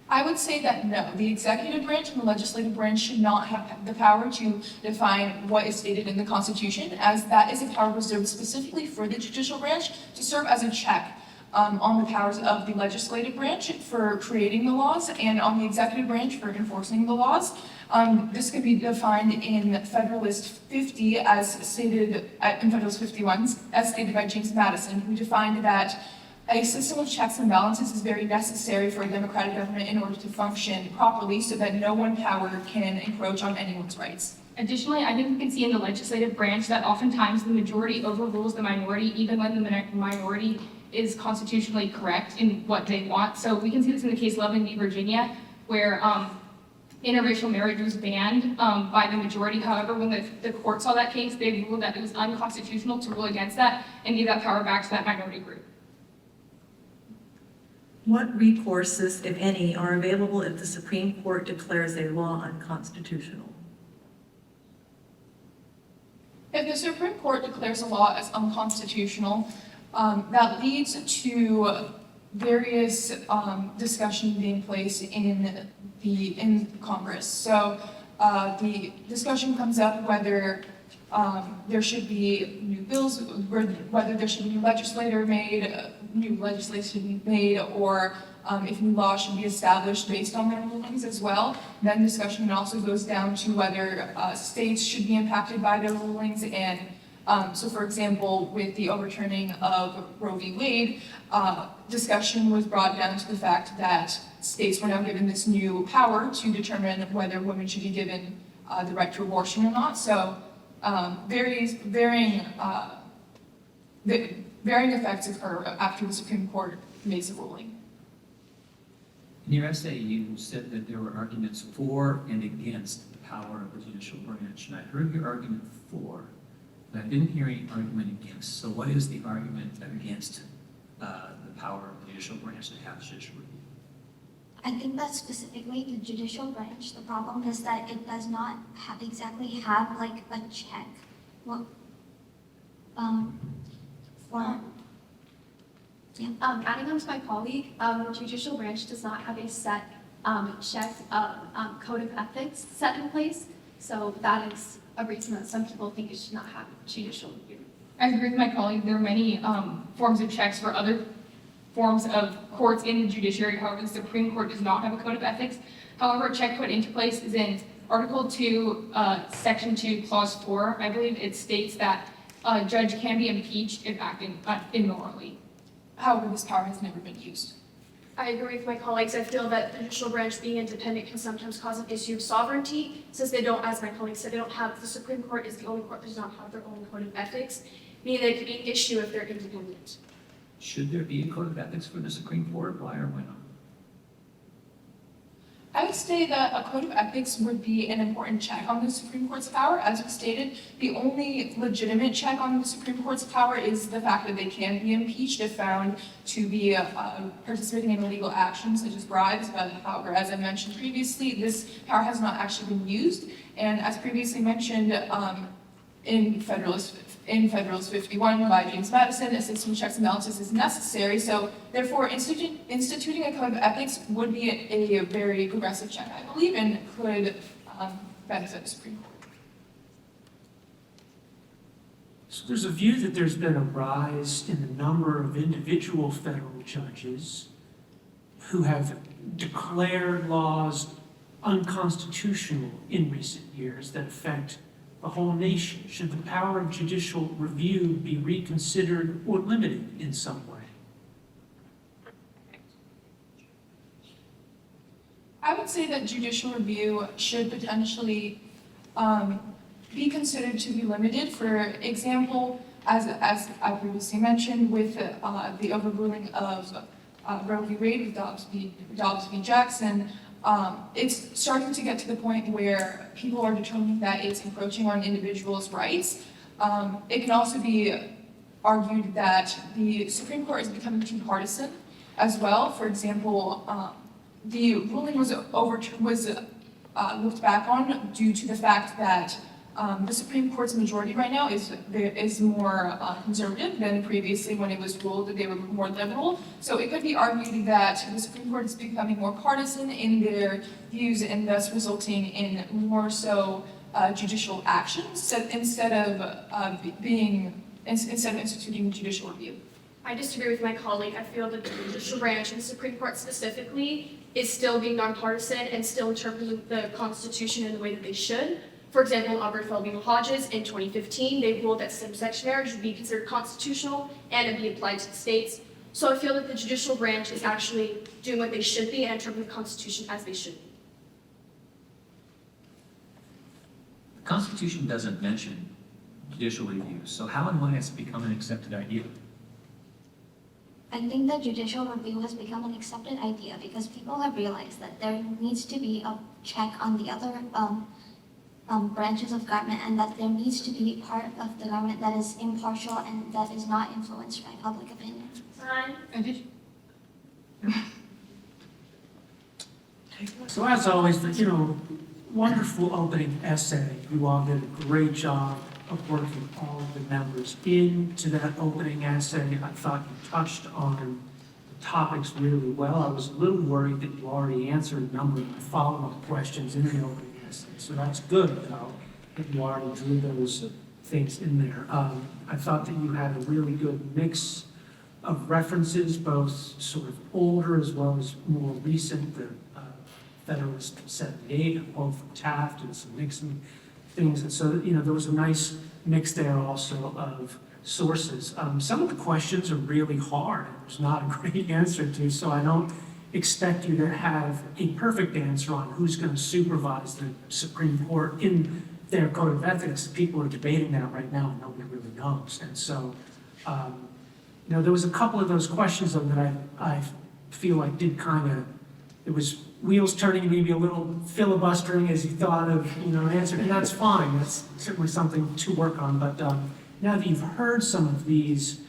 S11: I would say that no, the executive branch and the legislative branch should not have the power to define what is stated in the Constitution, as that is a power reserved specifically for the judicial branch to serve as a check on the powers of the legislative branch for creating the laws and on the executive branch for enforcing the laws. This could be defined in Federalist 50 as stated in Federalist 51, as stated by James Madison, who defined that a system of checks and balances is very necessary for a democratic government in order to function properly so that no one power can encroach on anyone's rights.
S2: Additionally, I think we can see in the legislative branch that oftentimes the majority overrules the minority, even when the minority is constitutionally correct in what they want. So we can see this in the case Loving v. Virginia, where interracial marriage was banned by the majority. However, when the court saw that case, they ruled that it was unconstitutional to rule against that and gave that power back to that minority group.
S7: What recourses, if any, are available if the Supreme Court declares a law unconstitutional?
S11: If the Supreme Court declares a law as unconstitutional, that leads to various discussion being placed in Congress. So the discussion comes up whether there should be new bills, whether there should be new legislation made, or if new laws should be established based on their rulings as well. Then discussion also goes down to whether states should be impacted by their rulings. And so, for example, with the overturning of Roe v. Wade, discussion was brought down to the fact that states were now given this new power to determine whether women should be given the right to abortion or not. So varying effects occur after the Supreme Court makes a ruling.
S3: In your essay, you said that there were arguments for and against the power of the judicial branch, and I heard your argument for, but I didn't hear any argument against. So what is the argument against the power of the judicial branch to have judicial review?
S15: I think that specifically the judicial branch, the problem is that it does not exactly have like a check. Well,
S13: Adding on to my colleague, the judicial branch does not have a set check code of ethics set in place. So that is a reason that some people think it should not have judicial review.
S2: I agree with my colleague. There are many forms of checks for other forms of courts in the judiciary. However, the Supreme Court does not have a code of ethics. However, a check put into place is in Article 2, Section 2, Clause 4. I believe it states that a judge can be impeached if acting immorally.
S11: However, this power has never been used.
S13: I agree with my colleagues. I feel that the judicial branch being independent can sometimes cause an issue of sovereignty, since they don't, as my colleague said, the Supreme Court is the only court that does not have their own code of ethics, meaning that it could be an issue if they're independent.
S3: Should there be a code of ethics for the Supreme Court? Why or why not?
S11: I would say that a code of ethics would be an important check on the Supreme Court's power. As we stated, the only legitimate check on the Supreme Court's power is the fact that they can be impeached if found to be participating in illegal actions such as bribes. But however, as I mentioned previously, this power has not actually been used. And as previously mentioned, in Federalist 51 by James Madison, a system of checks and balances is necessary. So therefore, instituting a code of ethics would be a very progressive check, I believe, and could benefit the Supreme Court.
S8: So there's a view that there's been a rise in the number of individual federal judges who have declared laws unconstitutional in recent years that affect the whole nation. Should the power of judicial review be reconsidered or limited in some way?
S11: I would say that judicial review should potentially be considered to be limited. For example, as I previously mentioned, with the overruling of Roe v. Wade with Dobbs v. Jackson, it's starting to get to the point where people are determining that it's encroaching on individuals' rights. It can also be argued that the Supreme Court is becoming too partisan as well. For example, the ruling was looked back on due to the fact that the Supreme Court's majority right now is more conservative than previously when it was ruled that they were more liberal. So it could be argued that the Supreme Court is becoming more partisan in their views and thus resulting in more so judicial actions instead of instituting judicial review.
S13: I disagree with my colleague. I feel that the judicial branch and the Supreme Court specifically is still being nonpartisan and still interpreting the Constitution in the way that they should. For example, Albert Felby Hodges in 2015, they ruled that same-sex marriage would be considered constitutional and it'd be applied to the states. So I feel that the judicial branch is actually doing what they should be and interpreting the Constitution as they should be.
S3: The Constitution doesn't mention judicial review, so how and why has it become an accepted idea?
S15: I think that judicial review has become an accepted idea because people have realized that there needs to be a check on the other branches of government, and that there needs to be part of the government that is impartial and that is not influenced by public opinion.
S8: So as always, wonderful opening essay. You all did a great job of working all of the members into that opening essay. I thought you touched on the topics really well. I was a little worried that you already answered a number of the follow-up questions in the opening essay. So that's good, though, that you already drew those things in there. I thought that you had a really good mix of references, both sort of older as well as more recent, the Federalist 78, a quote from Taft, and some Nixon things. And so, there was a nice mix there also of sources. Some of the questions are really hard, and there's not a great answer to, so I don't expect you to have a perfect answer on who's going to supervise the Supreme Court in their code of ethics. People are debating that right now, and nobody really knows. And so, there was a couple of those questions though that I feel like did kind of, it was wheels turning, maybe a little filibustering as you thought of, an answer, and that's fine. That's certainly something to work on. But now that you've heard some of these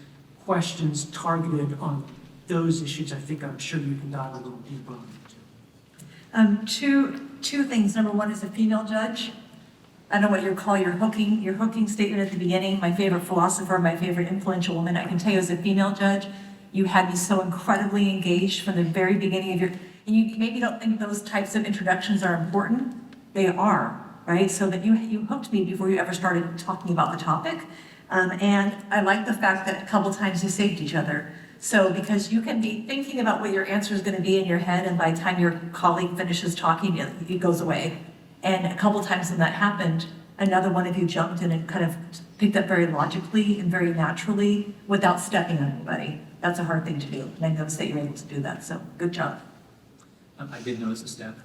S8: questions targeted on those issues, I'm sure you can dive a little deeper on it.
S7: Two things. Number one, is a female judge. I don't know what you call your hooking statement at the beginning. My favorite philosopher, my favorite influential woman. I can tell you as a female judge, you had me so incredibly engaged from the very beginning of your, and you maybe don't think those types of introductions are important. They are, right? So that you hooked me before you ever started talking about the topic. And I like the fact that a couple times you saved each other. So because you can be thinking about what your answer is going to be in your head, and by the time your colleague finishes talking, it goes away. And a couple times when that happened, another one of you jumped in and kind of picked up very logically and very naturally without stepping on anybody. That's a hard thing to do. And I noticed that you're able to do that. So good job.
S3: I did notice a step.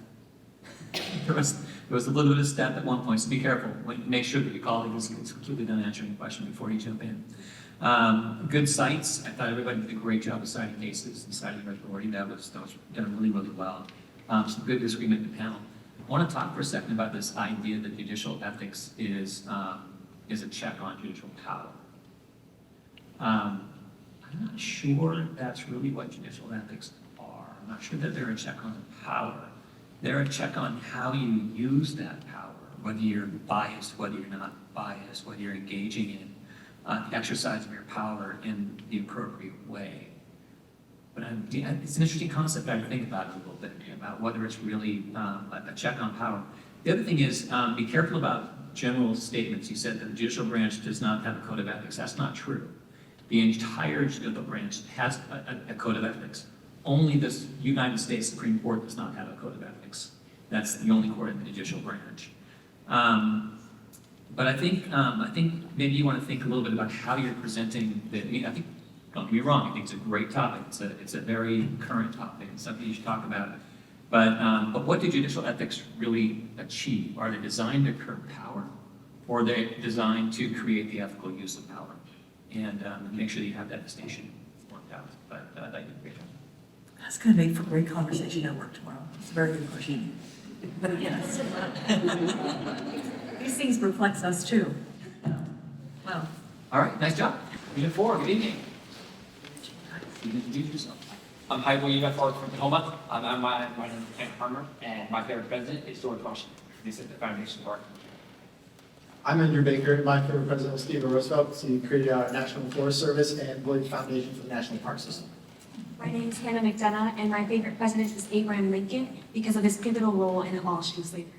S3: There was a little bit of step at one point, so be careful. Make sure that your colleague is completely done answering the question before you jump in. Good cites. I thought everybody did a great job of citing cases and citing the authority. That was done really, really well. Some good disagreement in the panel. I want to talk for a second about this idea that judicial ethics is a check on judicial power. I'm not sure that's really what judicial ethics are. I'm not sure that they're a check on the power. They're a check on how you use that power, whether you're biased, whether you're not biased, whether you're engaging in the exercise of your power in the appropriate way. But it's an interesting concept. I think about it a little bit, about whether it's really a check on power. The other thing is, be careful about general statements. You said that the judicial branch does not have a code of ethics. That's not true. The entire judicial branch has a code of ethics. Only the United States Supreme Court does not have a code of ethics. That's the only court in the judicial branch. But I think maybe you want to think a little bit about how you're presenting I think, don't get me wrong, I think it's a great topic. It's a very current topic. It's something you should talk about. But what do judicial ethics really achieve? Are they designed to curb power, or are they designed to create the ethical use of power? And make sure that you have that distinction worked out. But I did a great job.
S7: That's going to make for great conversation at work tomorrow. It's a very good question. But yes, these things reflect us too. Wow.
S3: All right, nice job. Unit 4, good evening. You can introduce yourself.
S16: Hi, William Ford from Tacoma. My name is Ken Farmer, and my favorite president is George Washington. This is the foundation for it.
S17: I'm Andrew Baker, and my favorite president was Theodore Roosevelt. He created our National Forest Service and laid the foundation for the National Park System.
S18: My name is Hannah McDonough, and my favorite president is Abraham Lincoln because of his pivotal role in abolishing slavery.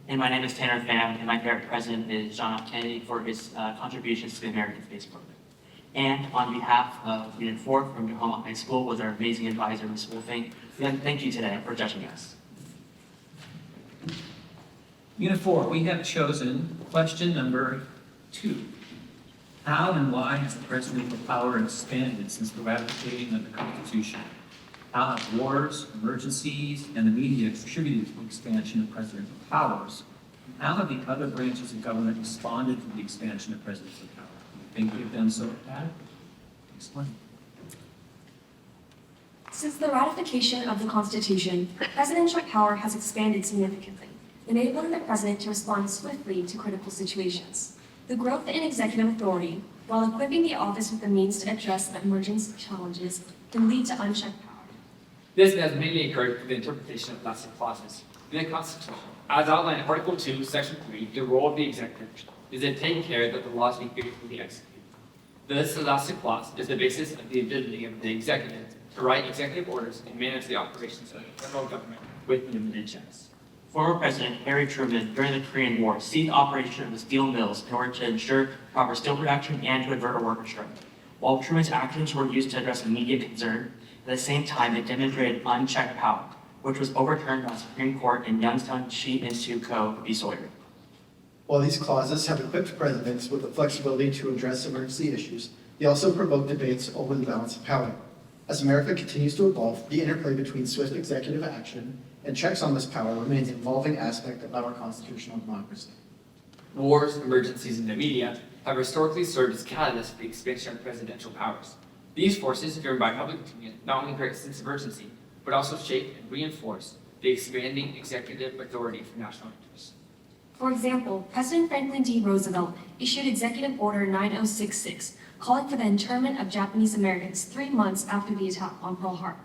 S19: And my name is Tanner Pham, and my favorite president is John F. Kennedy for his contributions to the American space program. And on behalf of Unit 4 from Tacoma High School with our amazing advisor, Ms. Wolfing, thank you today for judging us.
S3: Unit 4, we have chosen question number 2. How and why has the presidential power expanded since the ratification of the Constitution? How have wars, emergencies, and the media contributed to the expansion of presidential powers? How have the other branches of government responded to the expansion of presidential power? Do you think we've done so adequately? Explain.
S18: Since the ratification of the Constitution, presidential power has expanded significantly, enabling the president to respond swiftly to critical situations. The growth in executive authority, while equipping the office with the means to address the emergency challenges, can lead to unchecked power.
S16: This has mainly occurred through the interpretation of lesser clauses in the Constitution. As outlined in Article 2, Section 3, the role of the executive is to take care that the laws be faithfully executed. This elastic clause is the basis of the ability of the executive to write executive orders and manage the operations of the federal government with limited checks.
S19: Former President Harry Truman, during the Korean War, ceased operation of the steel mills in order to ensure proper steel production and to avert a worker strike. While Truman's actions were used to address immediate concern, at the same time it demonstrated unchecked power, which was overturned by the Supreme Court in Youngstown Sheet Institute Co. v. Sawyer.
S17: While these clauses have equipped presidents with the flexibility to address emergency issues, they also provoke debates over the balance of power. As America continues to evolve, the interplay between swift executive action and checks on this power remains an evolving aspect of our constitutional democracy.
S16: Wars, emergencies, and the media have historically served as catalysts for the expansion of presidential powers. These forces, driven by public opinion, not only create a sense of urgency, but also shape and reinforce the expanding executive authority for national interests.
S18: For example, President Franklin D. Roosevelt issued Executive Order 9066, calling for the internment of Japanese Americans 3 months after the attack on Pearl Harbor.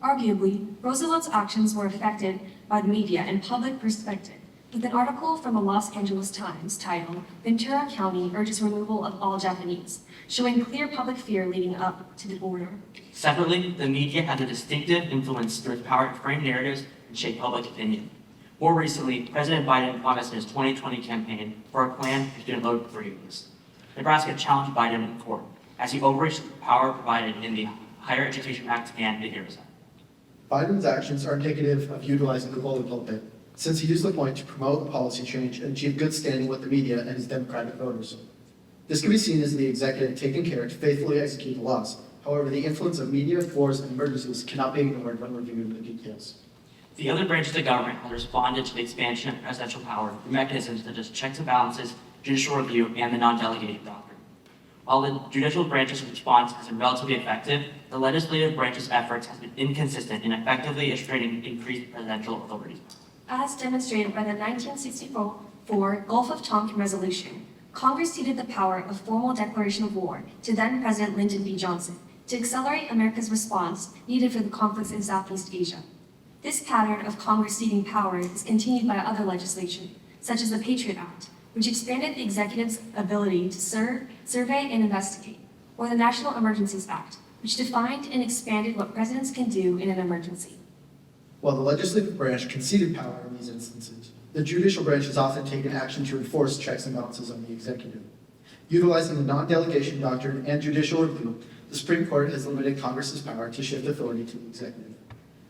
S18: Arguably, Roosevelt's actions were affected by the media and public perspective, with an article from the Los Angeles Times titled, "Ventura County Urges Removal of All Japanese," showing clear public fear leading up to the order.
S19: Separately, the media had a distinctive influence through its power to frame narratives and shape public opinion. More recently, President Biden promised in his 2020 campaign for a plan for student loan forgiveness. Nebraska challenged Biden in court as he overreached the power provided in the Higher Education Act and the HEROES Act.
S17: Biden's actions are indicative of utilizing the bully pulpit, since he used the point to promote a policy change and achieve good standing with the media and his Democratic voters. This can be seen as the executive taking care to faithfully execute the laws. However, the influence of media, wars, and emergencies cannot be ignored when reviewing the details.
S19: The other branches of government have responded to the expansion of presidential power through mechanisms such as checks and balances, judicial review, and the non-delegating doctrine. While the judicial branch's response has been relatively effective, the legislative branch's efforts have been inconsistent in effectively illustrating increased presidential authority.
S18: As demonstrated by the 1964 Gulf of Tonkin Resolution, Congress ceded the power of formal declaration of war to then-President Lyndon B. Johnson to accelerate America's response needed for the conflicts in Southeast Asia. This pattern of Congress ceding power is continued by other legislation, such as the Patriot Act, which expanded the executive's ability to survey and investigate, or the National Emergencies Act, which defined and expanded what presidents can do in an emergency.
S17: While the legislative branch conceded power in these instances, the judicial branch has often taken action to enforce checks and balances on the executive. Utilizing the non-delegation doctrine and judicial review, the Supreme Court has limited Congress's power to shift authority to the executive.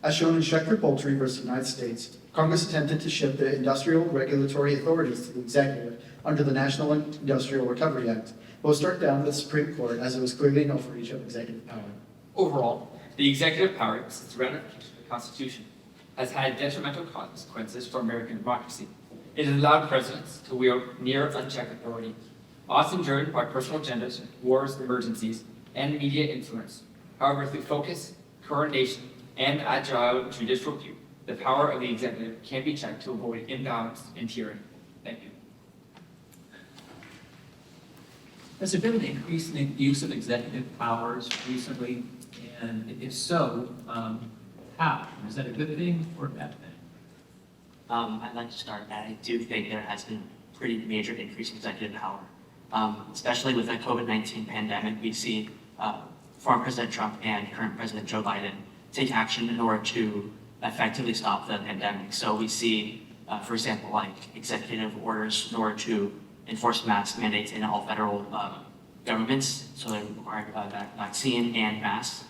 S17: As shown in Schechter Poultry versus United States, Congress attempted to shift the industrial regulatory authorities to the executive under the National Industrial Recovery Act, but was struck down by the Supreme Court as it was clearly an overreach of executive power.
S16: Overall, the executive power, since the ratification of the Constitution, has had detrimental consequences for American democracy. It has allowed presidents to wield near unchecked authority, often driven by personal agendas, wars, emergencies, and media influence. However, through focus, coordination, and agile judicial review, the power of the executive can be checked to avoid imbalance and tyranny. Thank you.
S3: Has there been an increase in the use of executive powers recently? And if so, how? Is that a good thing or a bad thing?
S19: I'd like to start that. I do think there has been a pretty major increase in executive power. Especially with the COVID-19 pandemic, we see former President Trump and current President Joe Biden take action in order to effectively stop the pandemic. So we see, for example, like executive orders in order to enforce mask mandates in all federal governments. So they require vaccine and masks.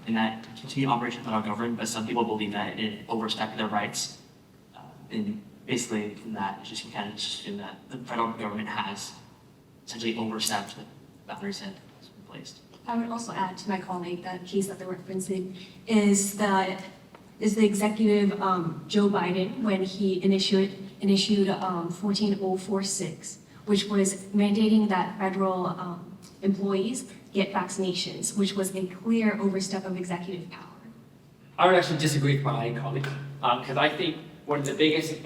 S19: And that continued operation of the federal government, but some people believe that it overstepped their rights. And basically from that, you can kind of just assume that the federal government has essentially overstepped the boundaries that was placed.
S18: I would also add to my colleague that case that they're referencing is the executive Joe Biden when he issued 14046, which was mandating that federal employees get vaccinations, which was a clear overstep of executive power.
S16: I would actually disagree with my colleague, because I think one of the biggest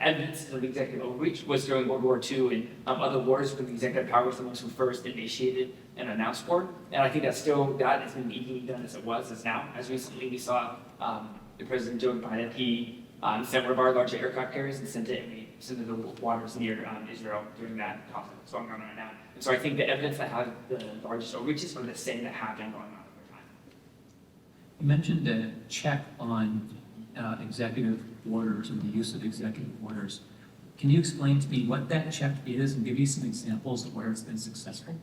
S16: evidence of executive overreach was during World War II and other wars when the executive power was the ones who first initiated and announced war. And I think that has been equally done as it was as now. As recently we saw the President Joe Biden, he sent one of our larger aircraft carriers and sent it into the waters near Israel during that conflict that's going on right now. And so I think the evidence that has the largest overreach is from the same that have been going on over time.
S3: You mentioned a check on executive orders and the use of executive orders. Can you explain to me what that check is and give you some examples of where it's been successful?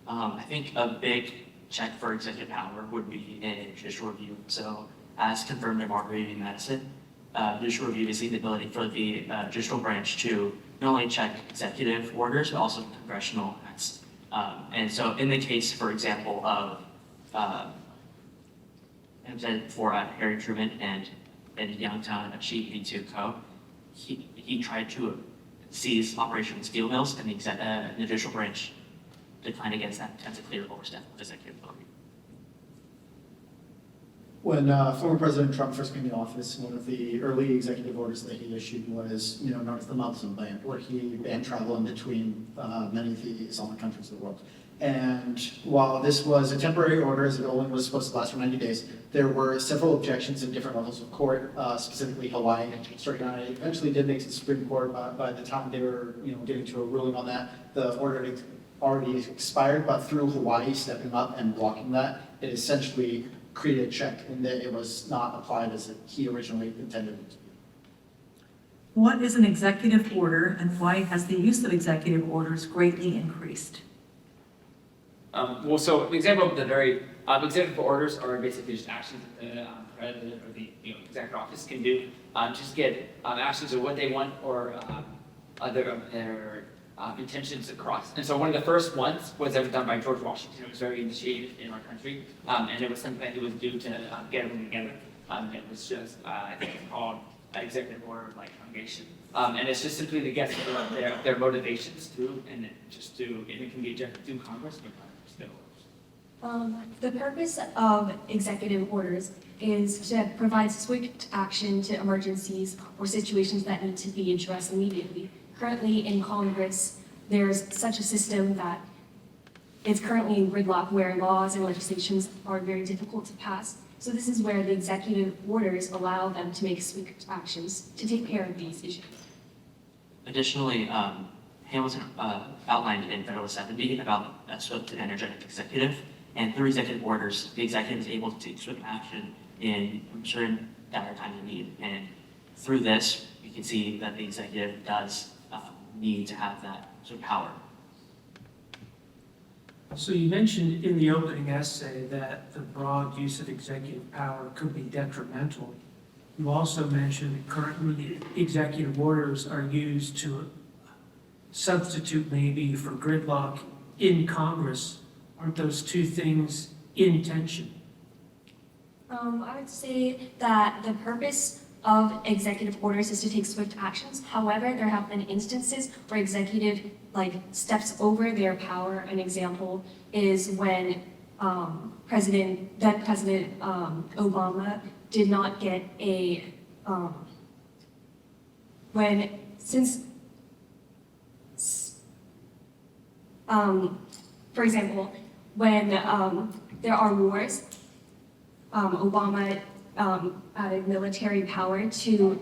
S19: I think a big check for executive power would be a judicial review. So as confirmed in Marbury v. Madison, judicial review is the ability for the judicial branch to not only check executive orders, but also congressional acts. And so in the case, for example, of for Harry Truman and Youngstown Sheep V2 Co., he tried to seize Operation Steel Mills, and the judicial branch declined against that as a clear overstep of executive authority.
S17: When former President Trump first came to office, one of the early executive orders that he issued was, known as the Muslim ban, where he banned travel in between many of the Islamic countries of the world. And while this was a temporary order, as it only was supposed to last for 90 days, there were several objections in different levels of court, specifically Hawaii Circuit. And it eventually did make it to the Supreme Court. By the time they were, getting to a ruling on that, the order had already expired. But through Hawaii stepping up and blocking that, it essentially created a check in that it was not applied as he originally intended it to be.
S7: What is an executive order and why has the use of executive orders greatly increased?
S16: So an example of the very executive orders are basically just actions that the president or the executive office can do, just get actions of what they want or their intentions across. And so one of the first ones was ever done by George Washington. It was very initiated in our country, and it was something that he was due to get everyone together. It was just I think it's called Executive Order of Congregation. And it's just simply to get their motivations through, and it can be through Congress.
S18: The purpose of executive orders is to provide swift action to emergencies or situations that need to be addressed immediately. Currently in Congress, there's such a system that is currently in gridlock where laws and legislations are very difficult to pass. So this is where the executive orders allow them to make swift actions to take care of these issues.
S19: Additionally, Hamilton outlined in Federalist 70 about a swift and energetic executive, and through executive orders, the executive is able to take swift action in certain dire times of need. And through this, you can see that the executive does need to have that sort of power.
S8: So you mentioned in the opening essay that the broad use of executive power could be detrimental. You also mentioned that currently executive orders are used to substitute maybe for gridlock in Congress. Aren't those two things in tension?
S18: I would say that the purpose of executive orders is to take swift actions. However, there have been instances where executive steps over their power. An example is when then President Obama did not get a For example, when there are wars, Obama added military power to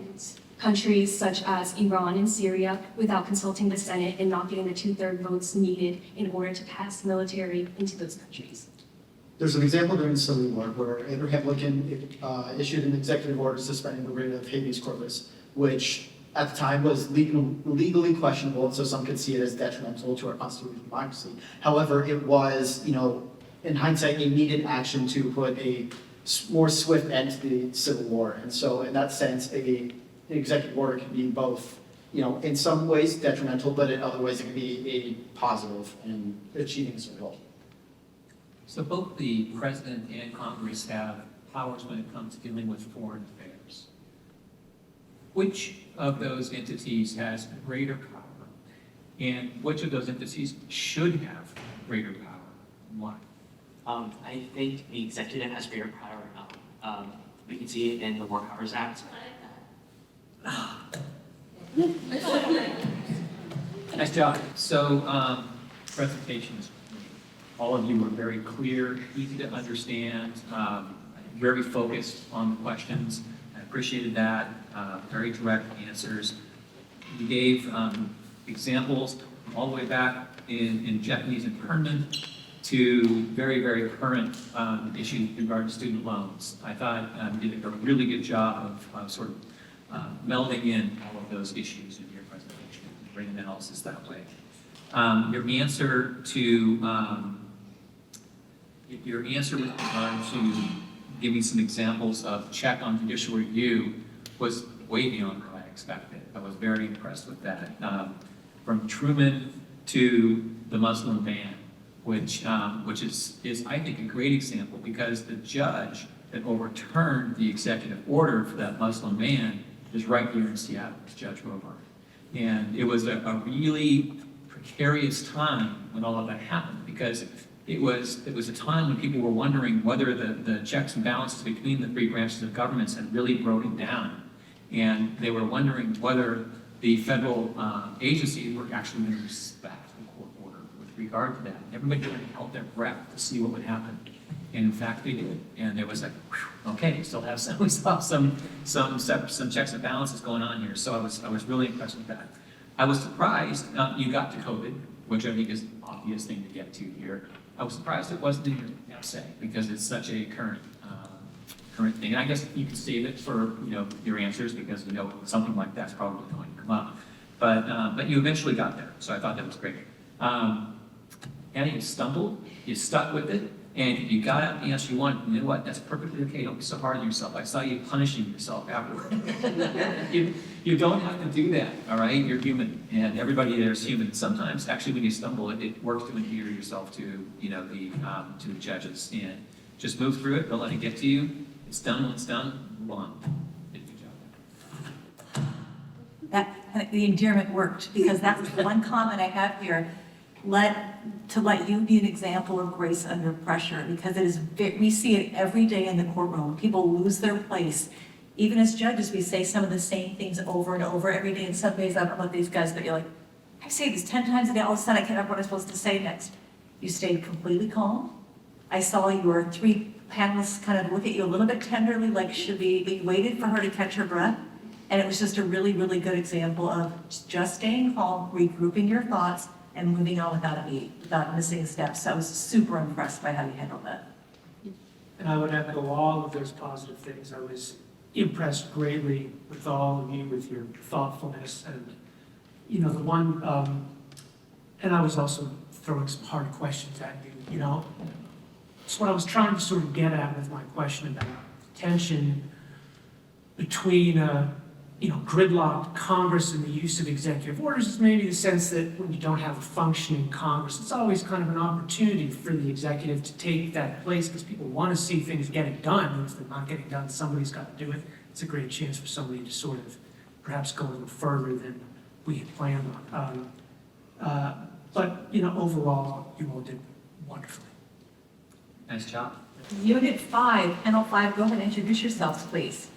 S18: countries such as Iran and Syria without consulting the Senate and not getting the 2/3 votes needed in order to pass military into those countries.
S17: There's an example during the Civil War where Abraham Lincoln issued an executive order suspending the writ of habeas corpus, which at the time was legally questionable, and so some could see it as detrimental to our constitutional democracy. However, it was, in hindsight, a needed action to put a more swift end to the Civil War. And so in that sense, an executive order can be both, in some ways detrimental, but in other ways it can be a positive in achieving this result.
S3: So both the president and Congress have powers when it comes to dealing with foreign affairs. Which of those entities has greater power? And which of those entities should have greater power? And why?
S19: I think the executive has greater power now. We can see it in the War Powers Act.
S3: Nice job. So, presentations. All of you were very clear, easy to understand, very focused on the questions. I appreciated that. Very direct answers. You gave examples all the way back in Japanese internment to very, very current issues regarding student loans. I thought you did a really good job of sort of melding in all of those issues in your presentation, bringing analysis that way. Your answer with regard to giving some examples of check on judicial review was way beyond what I expected. I was very impressed with that. From Truman to the Muslim ban, which is I think a great example because the judge that overturned the executive order for that Muslim ban is right here in Seattle, it's Judge Robar. And it was a really precarious time when all of that happened because it was a time when people were wondering whether the checks and balances between the three branches of governments had really broken down. And they were wondering whether the federal agencies were actually going to respect the court order with regard to that. Everybody held their breath to see what would happen. And in fact, they did. And there was like, whew, okay, we still have some checks and balances going on here. So I was really impressed with that. I was surprised you got to COVID, which I think is an obvious thing to get to here. I was surprised it wasn't in your essay because it's such a current thing. And I guess you could save it for your answers because something like that's probably going to come up. But you eventually got there, so I thought that was great. And you stumbled, you stuck with it, and you got out the answer you wanted. You know what? That's perfectly okay. Don't be so hard on yourself. I saw you punishing yourself afterward. You don't have to do that, all right? You're human, and everybody there is human. Sometimes, actually, when you stumble, it works to endear yourself to the judges, and just move through it. Don't let it get to you. It's done when it's done. Move on. Did a good job.
S7: The endearment worked because that's the one comment I have here. To let you be an example of grace under pressure because we see it every day in the courtroom. People lose their place. Even as judges, we say some of the same things over and over every day. In some ways, I don't know about these guys, but you're like, I say this 10 times a day. All of a sudden, I can't remember what I'm supposed to say next. You stayed completely calm. I saw your three panelists kind of look at you a little bit tenderly, like should be, but you waited for her to catch her breath. And it was just a really, really good example of just staying calm, regrouping your thoughts, and moving on without missing a step. So I was super impressed by how you handled that.
S8: And I would echo all of those positive things. I was impressed greatly with all of you, with your thoughtfulness, and the one, and I was also throwing some hard questions at you, It's what I was trying to sort of get at with my question about tension between gridlocked Congress and the use of executive orders is maybe the sense that when you don't have a functioning Congress, it's always kind of an opportunity for the executive to take that place because people want to see things getting done. And if they're not getting done, somebody's got to do it. It's a great chance for somebody to sort of perhaps go a little further than we had planned on. But overall, you all did wonderfully.
S3: Nice job.
S7: Unit 5, Panel 5, go ahead and introduce yourselves, please.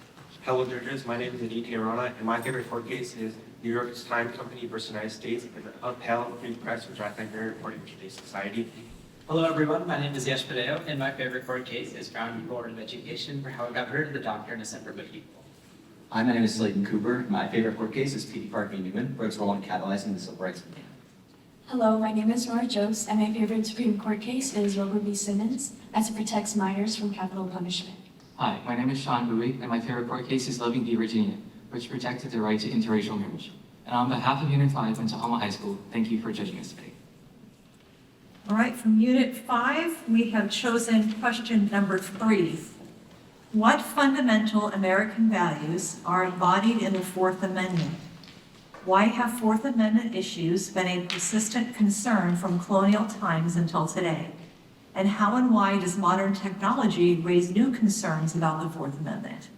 S20: Hello, judges. My name is Aditya Rana, and my favorite court case is New York Times Company versus United States and the upheld free press, which I think very important in today's society.
S21: Hello, everyone. My name is Yesh Padeo, and my favorite court case is found in the Board of Education for how it got rid of the doctor in a separate but equal.
S22: Hi, my name is Slayton Cooper. My favorite court case is P.D. Park v. Newman, for its role in catalyzing the civil rights movement.
S18: Hello, my name is Nora Jose, and my favorite Supreme Court case is Roper v. Simmons, as it protects minors from capital punishment.
S23: Hi, my name is Sean Bowie, and my favorite court case is Loving v. Virginia, which protected the right to interracial marriage. And on behalf of Unit 5 and Tahoma High School, thank you for judging us today.
S7: All right, from Unit 5, we have chosen question number 3. What fundamental American values are embodied in the Fourth Amendment? Why have Fourth Amendment issues been a persistent concern from colonial times until today? And how and why does modern technology raise new concerns about the Fourth Amendment?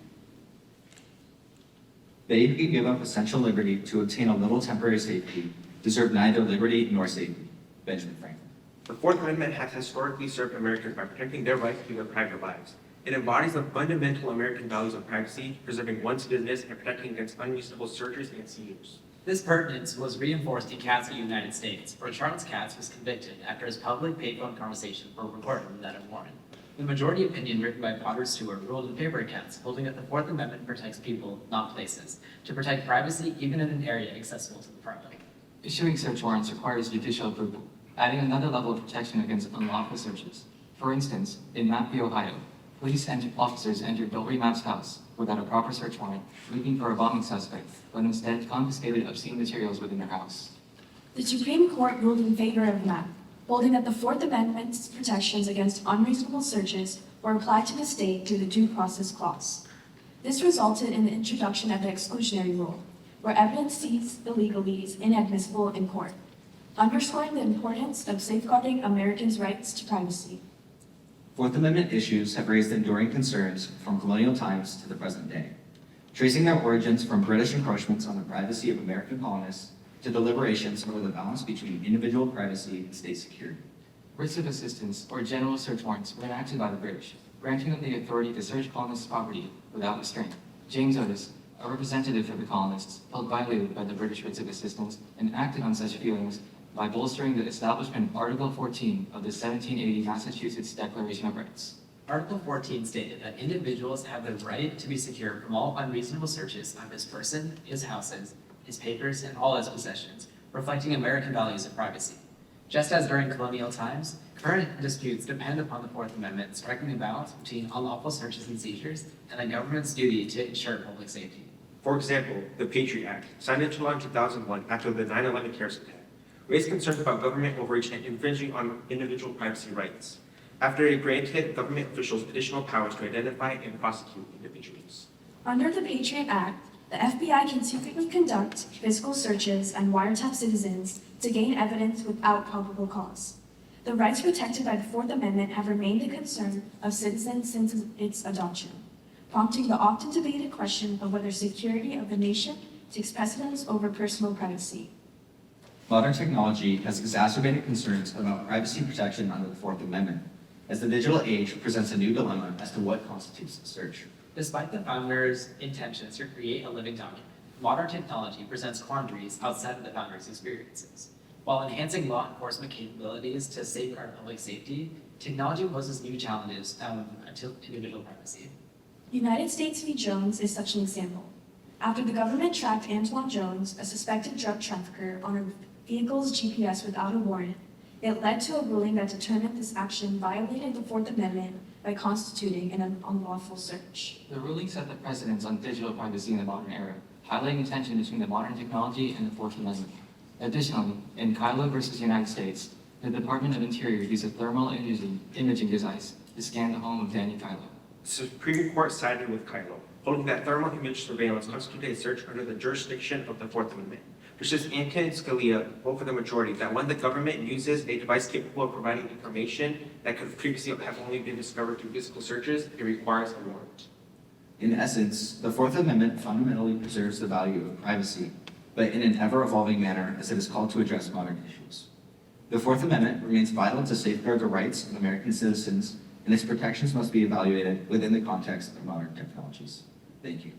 S22: They who give up essential liberty to obtain a little temporary safety deserve neither liberty nor safety. Benjamin Franklin.
S20: The Fourth Amendment has historically served Americans by protecting their rights to their private lives. It embodies the fundamental American values of privacy, preserving one's business, and protecting against unreasonable searches and seizures.
S21: This pertinence was reinforced in Katz v. United States, where Charles Katz was convicted after his public payphone conversation were recorded without a warrant. The majority opinion written by Potter Stewart ruled in favor of Katz, holding that the Fourth Amendment protects people, not places, to protect privacy even in an area accessible to the public.
S23: Issuing search warrants requires judicial approval, adding another level of protection against unlawful searches. For instance, in Map v. Ohio, police officers entered Dolby Map's house without a proper search warrant, looking for a bombing suspect, but instead confiscated obscene materials within their house.
S18: The Supreme Court ruled in favor of MAP, holding that the Fourth Amendment's protections against unreasonable searches were applied to the state through the Due Process Clause. This resulted in the introduction of the exclusionary rule, where evidence seized illegally is inadmissible in court, underscoring the importance of safeguarding Americans' rights to privacy.
S22: Fourth Amendment issues have raised enduring concerns from colonial times to the present day, tracing their origins from British encroachments on the privacy of American colonists to deliberations over the balance between individual privacy and state security.
S23: Writs of assistance, or general search warrants, were enacted by the British, granting them the authority to search colonists' property without restraint. James Otis, a representative for the colonists, felt violated by the British writs of assistance and acted on such feelings by bolstering the establishment of Article 14 of the 1780 Massachusetts Declaration of Rights.
S21: Article 14 stated that individuals have the right to be secure from all unreasonable searches of his person, his houses, his papers, and all his possessions, reflecting American values of privacy. Just as during colonial times, current disputes depend upon the Fourth Amendment striking a balance between unlawful searches and seizures and the government's duty to ensure public safety.
S20: For example, the Patriot Act, signed into law in 2001 after the 9/11 terrorist attack, raised concerns about government overreach and infringing on individual privacy rights, after it granted government officials additional powers to identify and prosecute individuals.
S18: Under the Patriot Act, the FBI can secretly conduct physical searches and wiretap citizens to gain evidence without probable cause. The rights protected by the Fourth Amendment have remained a concern of citizens since its adoption, prompting the often debated question of whether security of the nation takes precedence over personal privacy.
S22: Modern technology has exacerbated concerns about privacy protection under the Fourth Amendment, as the digital age presents a new dilemma as to what constitutes a search.
S21: Despite the founders' intentions to create a living document, modern technology presents quandaries outside of the founders' experiences. While enhancing law enforcement capabilities to safeguard public safety, technology poses new challenges to individual privacy.
S18: United States v. Jones is such an example. After the government tracked Antoine Jones, a suspected drug trafficker, on a vehicle's GPS without a warrant, it led to a ruling that determined this action violated the Fourth Amendment by constituting an unlawful search.
S23: The ruling set the precedence on digital privacy in the modern era, highlighting the tension between the modern technology and the Fourth Amendment. Additionally, in Kylo versus United States, the Department of Interior used a thermal imaging device to scan the home of Danny Kylo.
S20: The Supreme Court sided with Kylo, holding that thermal image surveillance constituted a search under the jurisdiction of the Fourth Amendment. Justice Antonin Scalia voted for the majority that when the government uses a device capable of providing information that could previously have only been discovered through physical searches, it requires a warrant.
S22: In essence, the Fourth Amendment fundamentally preserves the value of privacy, but in an ever-evolving manner as it is called to address modern issues. The Fourth Amendment remains vital to safeguard the rights of American citizens, and its protections must be evaluated within the context of modern technologies. Thank you.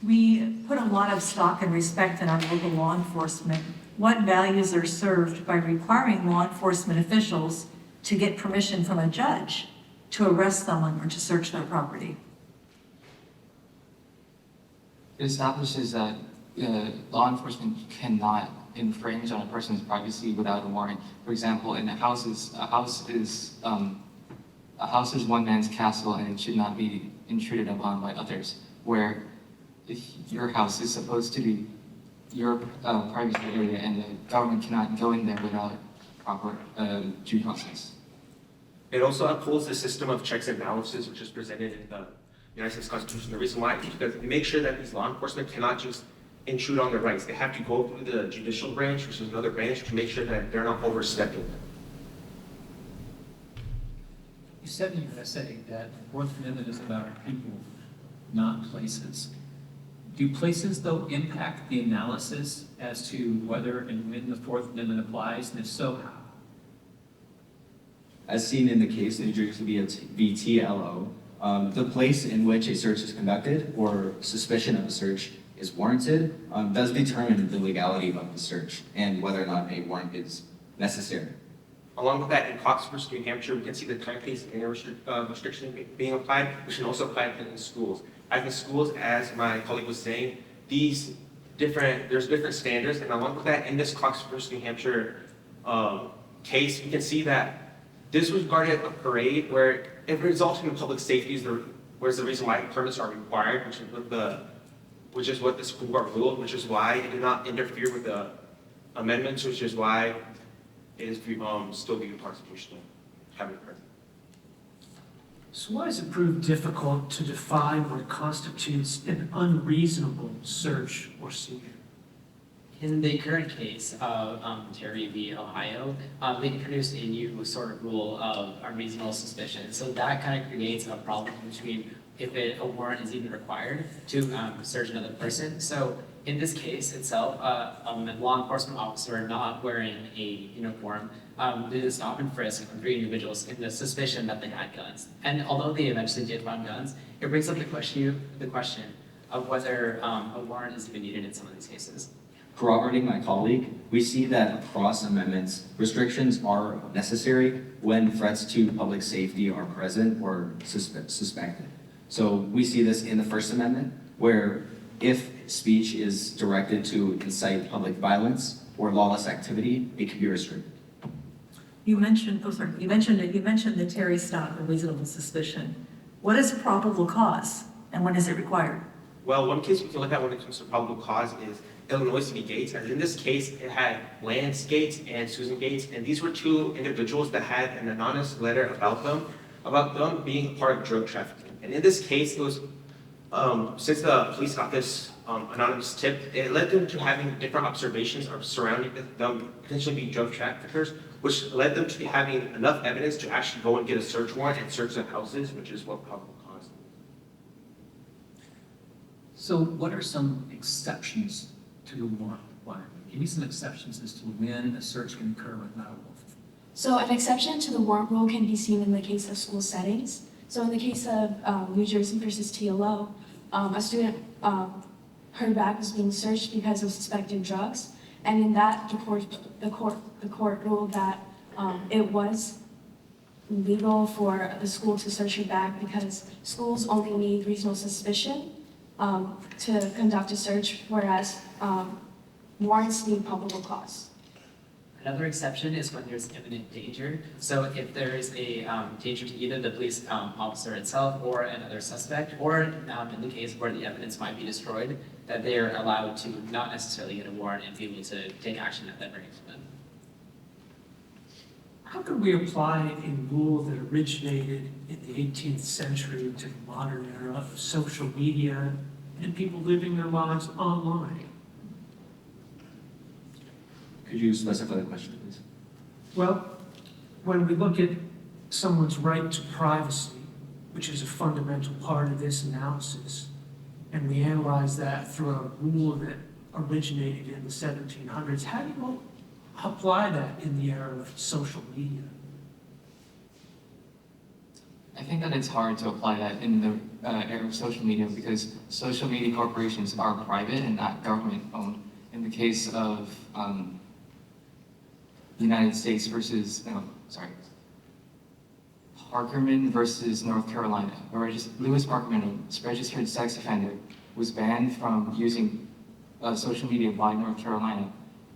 S7: We put a lot of stock and respect in our local law enforcement. What values are served by requiring law enforcement officials to get permission from a judge to arrest someone or to search their property.
S23: It establishes that law enforcement cannot infringe on a person's privacy without a warrant. For example, in houses, a house is one man's castle and it should not be intruded upon by others. Where if your house is supposed to be your privacy area and the government cannot go in there without proper due process.
S20: It also upholds the system of checks and balances, which is presented in the United States Constitution. The reason why is because they make sure that these law enforcement cannot just intrude on their rights. They have to go through the judicial branch, which is another branch, to make sure that they're not overstepping.
S3: You said in your essay that the Fourth Amendment is about people, not places. Do places, though, impact the analysis as to whether and when the Fourth Amendment applies, and if so, how?
S22: As seen in the case of New Jersey v. TLO, the place in which a search is conducted or suspicion of a search is warranted does determine the legality of the search and whether or not a warrant is necessary.
S20: Along with that, in Cox versus New Hampshire, we can see the time-based restriction being applied, which can also apply in schools. As in schools, as my colleague was saying, there's different standards, and along with that, in this Cox versus New Hampshire case, we can see that this was regarded a parade where it resulted in public safety, where's the reason why permits are required, which is what the Supreme Court ruled, which is why it did not interfere with the amendments, which is why it is still being constitutional, having present.
S8: So why does it prove difficult to define what constitutes an unreasonable search or seizure?
S21: In the current case of Terry v. Ohio, they introduced a new sort of rule of unreasonable suspicion. So that kind of creates a problem between if a warrant is even required to search another person. So in this case itself, a law enforcement officer not wearing a uniform did a stop and frisk of 3 individuals in the suspicion that they had guns. And although they eventually did find guns, it brings up the question of whether a warrant is even needed in some of these cases.
S22: Corroborating my colleague, we see that across amendments, restrictions are necessary when threats to public safety are present or suspected. So we see this in the First Amendment, where if speech is directed to incite public violence or lawless activity, it can be restricted.
S7: You mentioned the Terry stop or reasonable suspicion. What is probable cause and when is it required?
S20: Well, one case we can look at when it comes to probable cause is Illinois v. Gates, and in this case, it had Lance Gates and Susan Gates, and these were 2 individuals that had an anonymous letter about them being part of drug trafficking. And in this case, it was, since the police got this anonymous tip, it led them to having different observations of surrounding them potentially being drug traffickers, which led them to having enough evidence to actually go and get a search warrant and search their houses, which is what probable cause is.
S3: So what are some exceptions to the warrant requirement? Give me some exceptions as to when a search can occur without a warrant.
S18: So an exception to the warrant rule can be seen in the case of school settings. So in the case of New Jersey versus TLO, a student, her bag was being searched because of suspected drugs, and in that, the court ruled that it was legal for the school to search her bag because schools only need reasonable suspicion to conduct a search, whereas warrants need probable cause.
S21: Another exception is when there's imminent danger. So if there is a danger to either the police officer itself or another suspect, or in the case where the evidence might be destroyed, that they are allowed to not necessarily get a warrant and be able to take action at that very moment.
S8: How could we apply a rule that originated in the 18th century to the modern era of social media and people living their lives online?
S22: Could you specify the question, please?
S8: Well, when we look at someone's right to privacy, which is a fundamental part of this analysis, and we analyze that through a rule that originated in the 1700s, how do you apply that in the era of social media?
S23: I think that it's hard to apply that in the era of social media because social media corporations are private and not government-owned. In the case of the United States versus, Parkerman versus North Carolina. Lewis Parkerman, a registered sex offender, was banned from using social media by North Carolina,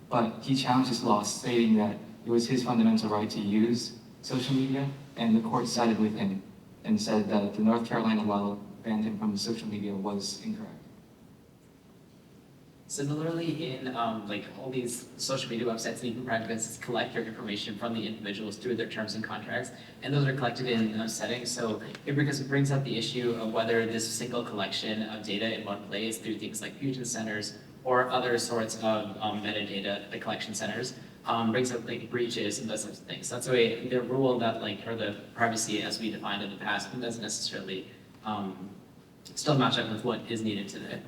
S23: but he challenged this law, stating that it was his fundamental right to use social media, and the court sided with him and said that the North Carolina law banned him from social media was incorrect.
S21: Similarly, in like all these social media websites and even private businesses collect your information from the individuals through their terms and contracts, and those are collected in those settings. So it brings up the issue of whether this single collection of data in one place through things like fusion centers or other sorts of metadata, the collection centers, brings up like breaches and those sorts of things. So that's why the rule that or the privacy as we defined in the past doesn't necessarily still match up with what is needed today.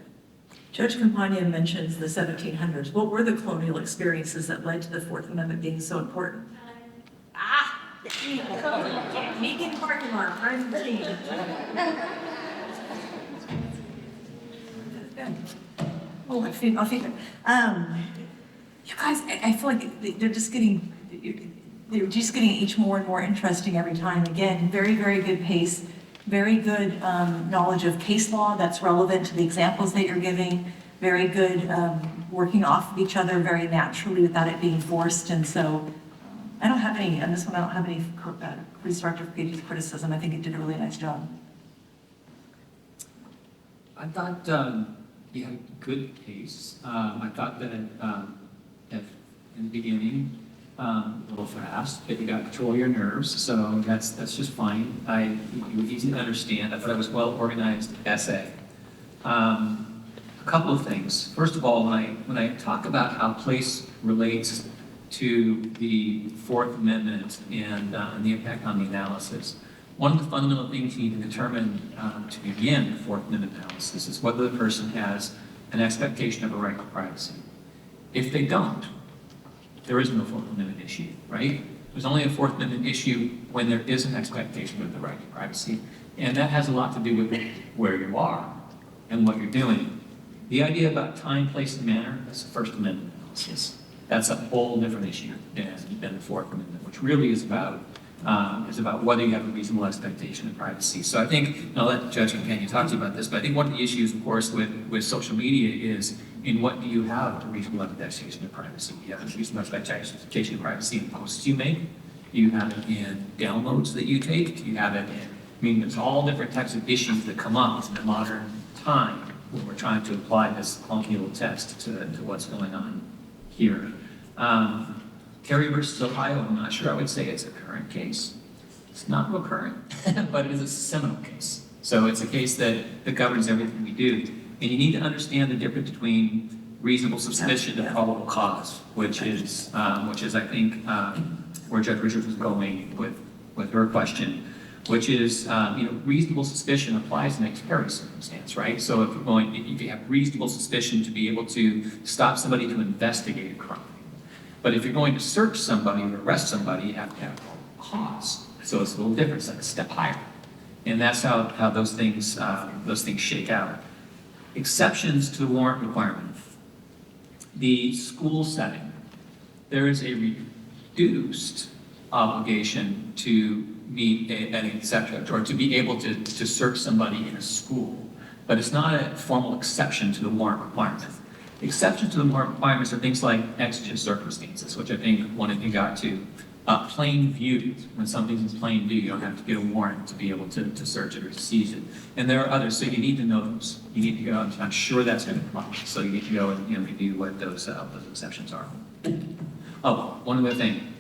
S7: Judge Companion mentions the 1700s. What were the colonial experiences that led to the Fourth Amendment being so important? Megan parking lot, I'm ready. Oh, I'll feed it. You guys, I feel like they're just getting each more and more interesting every time. Again, very, very good pace. Very good knowledge of case law that's relevant to the examples that you're giving. Very good working off of each other very naturally without it being forced. And so I don't have any, on this one, I don't have any constructive criticism. I think it did a really nice job.
S3: I thought you had a good pace. I thought that in the beginning, a little fast, but you got control of your nerves, so that's just fine. You were easy to understand. I thought it was well-organized essay. A couple of things. First of all, when I talk about how place relates to the Fourth Amendment and the impact on the analysis, one of the fundamental things you need to determine to begin the Fourth Amendment analysis is whether the person has an expectation of a right to privacy. If they don't, there is no Fourth Amendment issue, right? There's only a Fourth Amendment issue when there is an expectation of the right to privacy, and that has a lot to do with where you are and what you're doing. The idea about time, place, and manner, that's the First Amendment analysis. That's a whole different issue than the Fourth Amendment, which really is about whether you have a reasonable expectation of privacy. So I think, and I'll let Judge Companion talk to you about this, but I think one of the issues, of course, with social media is in what do you have a reasonable expectation of privacy? Do you have a reasonable expectation of privacy in posts you make? Do you have it in downloads that you take? Do you have it in, there's all different types of issues that come up in the modern time when we're trying to apply this clunky little test to what's going on here. Terry versus Ohio, I'm not sure I would say it's a current case. It's not real current, but it is a seminal case. So it's a case that governs everything we do. And you need to understand the difference between reasonable suspicion and probable cause, which is I think, where Judge Richards was going with her question, which is, reasonable suspicion applies in a Terry circumstance, right? So if you have reasonable suspicion to be able to stop somebody to investigate a crime. But if you're going to search somebody or arrest somebody, you have to have cause. So it's a little different, it's like a step higher. And that's how those things shake out. Exceptions to the warrant requirement. The school setting, there is a reduced obligation to meet an exception or to be able to search somebody in a school, but it's not a formal exception to the warrant requirement. Exceptions to the warrant requirements are things like exigent circumstances, which I think one of you got to. Plain view, when something's in plain view, you don't have to get a warrant to be able to search it or to seize it. And there are others, so you need to know those. You need to go, I'm sure that's going to come up, so you need to go and review what those exceptions are. Oh, one other thing.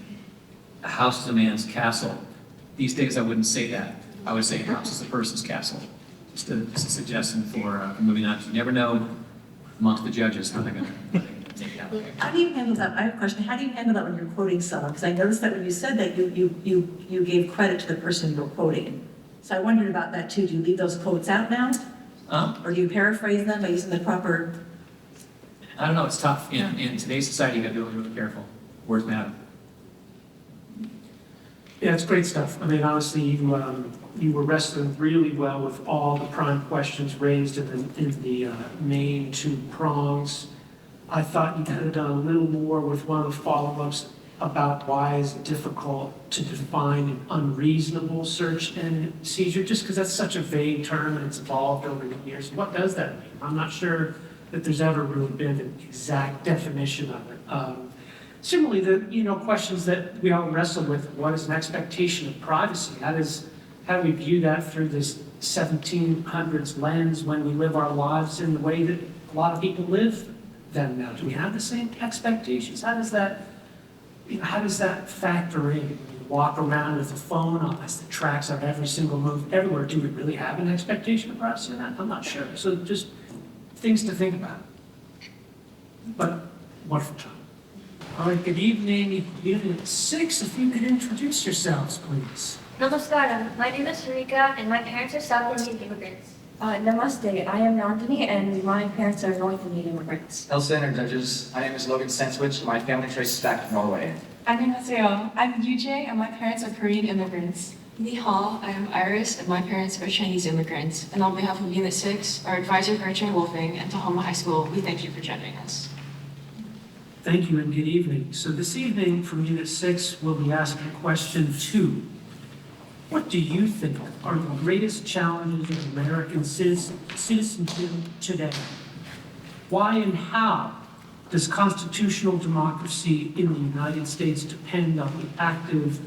S3: A house is a man's castle. These days I wouldn't say that. I would say a house is a person's castle. Just a suggestion for moving on. You never know amongst the judges how they're going to take it out.
S7: How do you handle that? I have a question. How do you handle that when you're quoting someone? Because I noticed that when you said that, you gave credit to the person you were quoting. So I wondered about that too. Do you leave those quotes out now? Or do you paraphrase them by using the proper?
S3: I don't know. It's tough. In today's society, you got to be really careful. Words matter.
S8: Yeah, it's great stuff. I mean, honestly, you were wrestling really well with all the prime questions raised in the main two prongs. I thought you could have done a little more with one of the follow-ups. about why is it difficult to define an unreasonable search and seizure, just because that's such a vague term and it's evolved over the years. What does that mean? I'm not sure that there's ever really been an exact definition of it. Similarly, the questions that we all wrestle with: what is an expectation of privacy? How do we view that through this 1700s lens when we live our lives in the way that a lot of people live them now? Do we have the same expectations? How does that factor in? When you walk around with a phone on us that tracks our every single move everywhere, do we really have an expectation of privacy in that? I'm not sure. So just things to think about. But wonderful time. All right, good evening. Unit 6, if you could introduce yourselves, please.
S9: Namaskaram. My name is Sarika, and my parents are South Indian immigrants.
S18: Namaste. I am Nandini, and my parents are North Indian immigrants.
S1: Elsa judges. My name is Logan Senswich. My family traces back to Norway.
S11: 안녕하세요. I'm UJ, and my parents are Korean immigrants.
S4: Ni hao, I am Iris, and my parents are Chinese immigrants. And on behalf of Unit 6, our advisor Gertrude Wolfing, and Tahoma High School, we thank you for joining us.
S8: Thank you and good evening. So this evening from Unit 6, we'll be asking question 2. What do you think are the greatest challenges of American citizenship today? Why and how does constitutional democracy in the United States depend on the active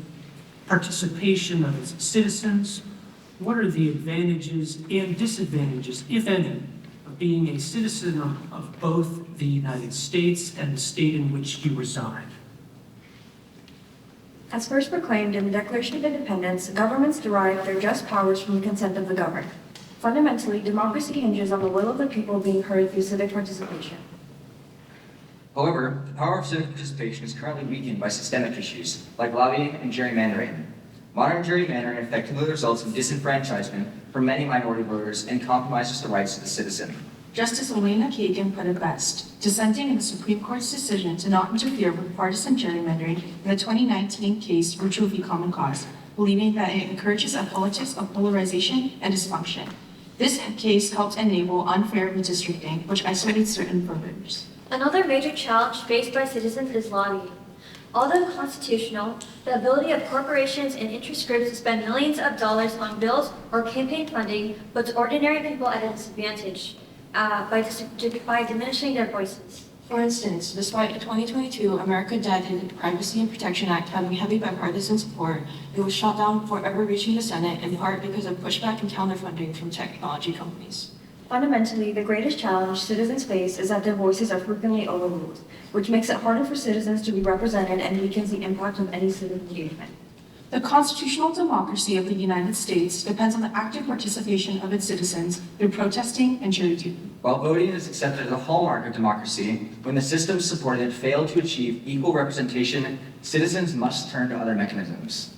S8: participation of its citizens? What are the advantages and disadvantages, if any, of being a citizen of both the United States and the state in which you reside?
S18: As first proclaimed in the Declaration of Independence, governments derive their just powers from the consent of the governed. Fundamentally, democracy hinges on the will of the people being heard through civic participation.
S1: However, the power of civic participation is currently weakened by systemic issues, like lobbying and gerrymandering. Modern gerrymandering effectively results in disenfranchisement for many minority voters and compromises the rights of the citizen.
S4: Justice Elena Kagan put it best, dissenting in the Supreme Court's decision to not interfere with partisan gerrymandering in the 2019 case Rucho v. Common Cause, believing that it encourages a politics of polarization and dysfunction. This case helps enable unfair redistricting, which isolates certain voters.
S9: Another major challenge faced by citizens is lobbying. Although constitutional, the ability of corporations and interest groups to spend millions of dollars on bills or campaign funding puts ordinary people at a disadvantage by diminishing their voices.
S4: For instance, despite the 2022 America Dad Privacy and Protection Act having heavy bipartisan support, it was shot down before ever reaching the Senate, in part because of pushback and counterfunding from technology companies.
S18: Fundamentally, the greatest challenge citizens face is that their voices are frequently overruled, which makes it harder for citizens to be represented and weakens the impact of any civic engagement.
S4: The constitutional democracy of the United States depends on the active participation of its citizens through protesting and jury duty.
S1: While voting is accepted as a hallmark of democracy, when the systems supported fail to achieve equal representation, citizens must turn to other mechanisms.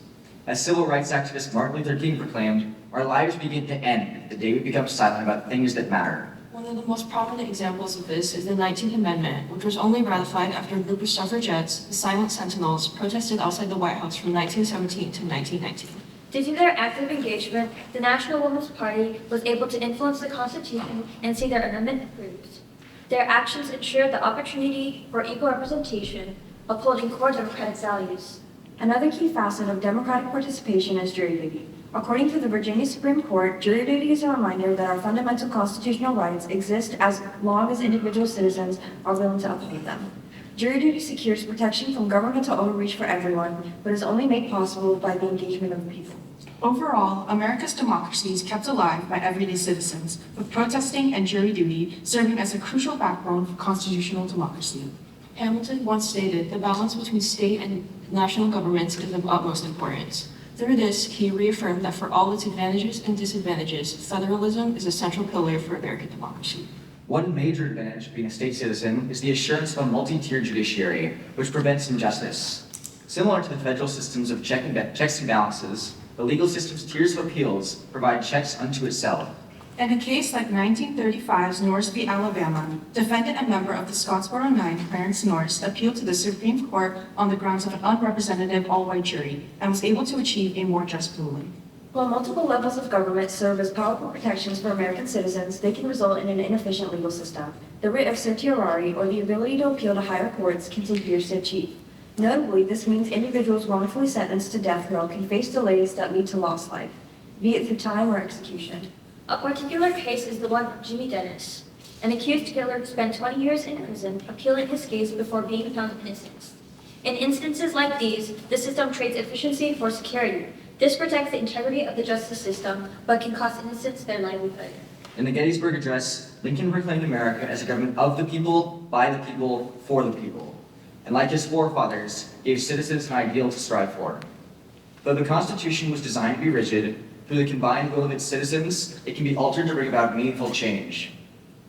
S1: As civil rights activist Martin Luther King proclaimed, our lives begin to end the day we become silent about things that matter.
S4: One of the most prominent examples of this is the 19th Amendment, which was only ratified after a group of suffragettes, the Silent Sentinels, protested outside the White House from 1917 to 1919.
S9: Due to their active engagement, the National Women's Party was able to influence the Constitution and see their amendment approved. Their actions ensured the opportunity for equal representation, upholding core democratic values.
S18: Another key facet of democratic participation is jury duty. According to the Virginia Supreme Court, jury duty is a reminder that our fundamental constitutional rights exist as long as individual citizens are willing to uphold them. Jury duty secures protection from governmental overreach for everyone, but is only made possible by the engagement of the people.
S4: Overall, America's democracy is kept alive by everyday citizens, with protesting and jury duty serving as a crucial backbone for constitutional democracy. Hamilton once stated, the balance between state and national governments is of utmost importance. Through this, he reaffirmed that for all its advantages and disadvantages, federalism is a central pillar for American democracy.
S1: One major advantage of being a state citizen is the assurance of a multi-tiered judiciary, which prevents injustice. Similar to the federal systems of checks and balances, the legal system's tiers of appeals provide checks unto itself.
S4: In a case like 1935's Norris v. Alabama, defendant and member of the Scottsboro Nine, Clarence Norris, appealed to the Supreme Court on the grounds of an unrepresentative all-white jury and was able to achieve a more just ruling.
S18: While multiple levels of government serve as powerful protections for American citizens, they can result in an inefficient legal system. The writ of certiorari, or the ability to appeal to higher courts, can take years to achieve. Notably, this means individuals wrongfully sentenced to death row can face delays that lead to lost life, be it through time or execution.
S9: A particular case is the one of Jimmy Dennis, an accused killer who spent 20 years in prison appealing his case before being found innocent. In instances like these, the system trades efficiency for security. This protects the integrity of the justice system, but can cost innocents their livelihood.
S1: In the Gettysburg Address, Lincoln proclaimed America as a government of the people, by the people, for the people, and like his forefathers, gave citizens an ideal to strive for. Though the Constitution was designed to be rigid, through the combined will of its citizens, it can be altered to bring about meaningful change.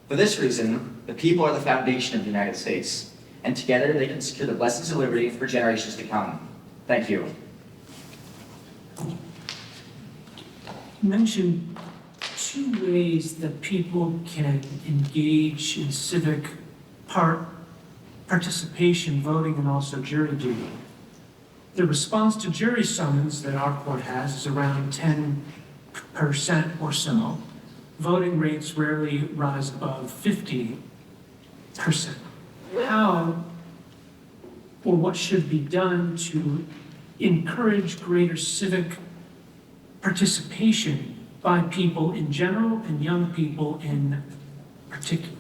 S1: For this reason, the people are the foundation of the United States, and together they can secure the blessings of liberty for generations to come. Thank you.
S8: You mentioned two ways that people can engage in civic participation, voting, and also jury duty. The response to jury summons that our court has is around 10% or so. Voting rates rarely rise above 50%. How or what should be done to encourage greater civic participation by people in general and young people in particular?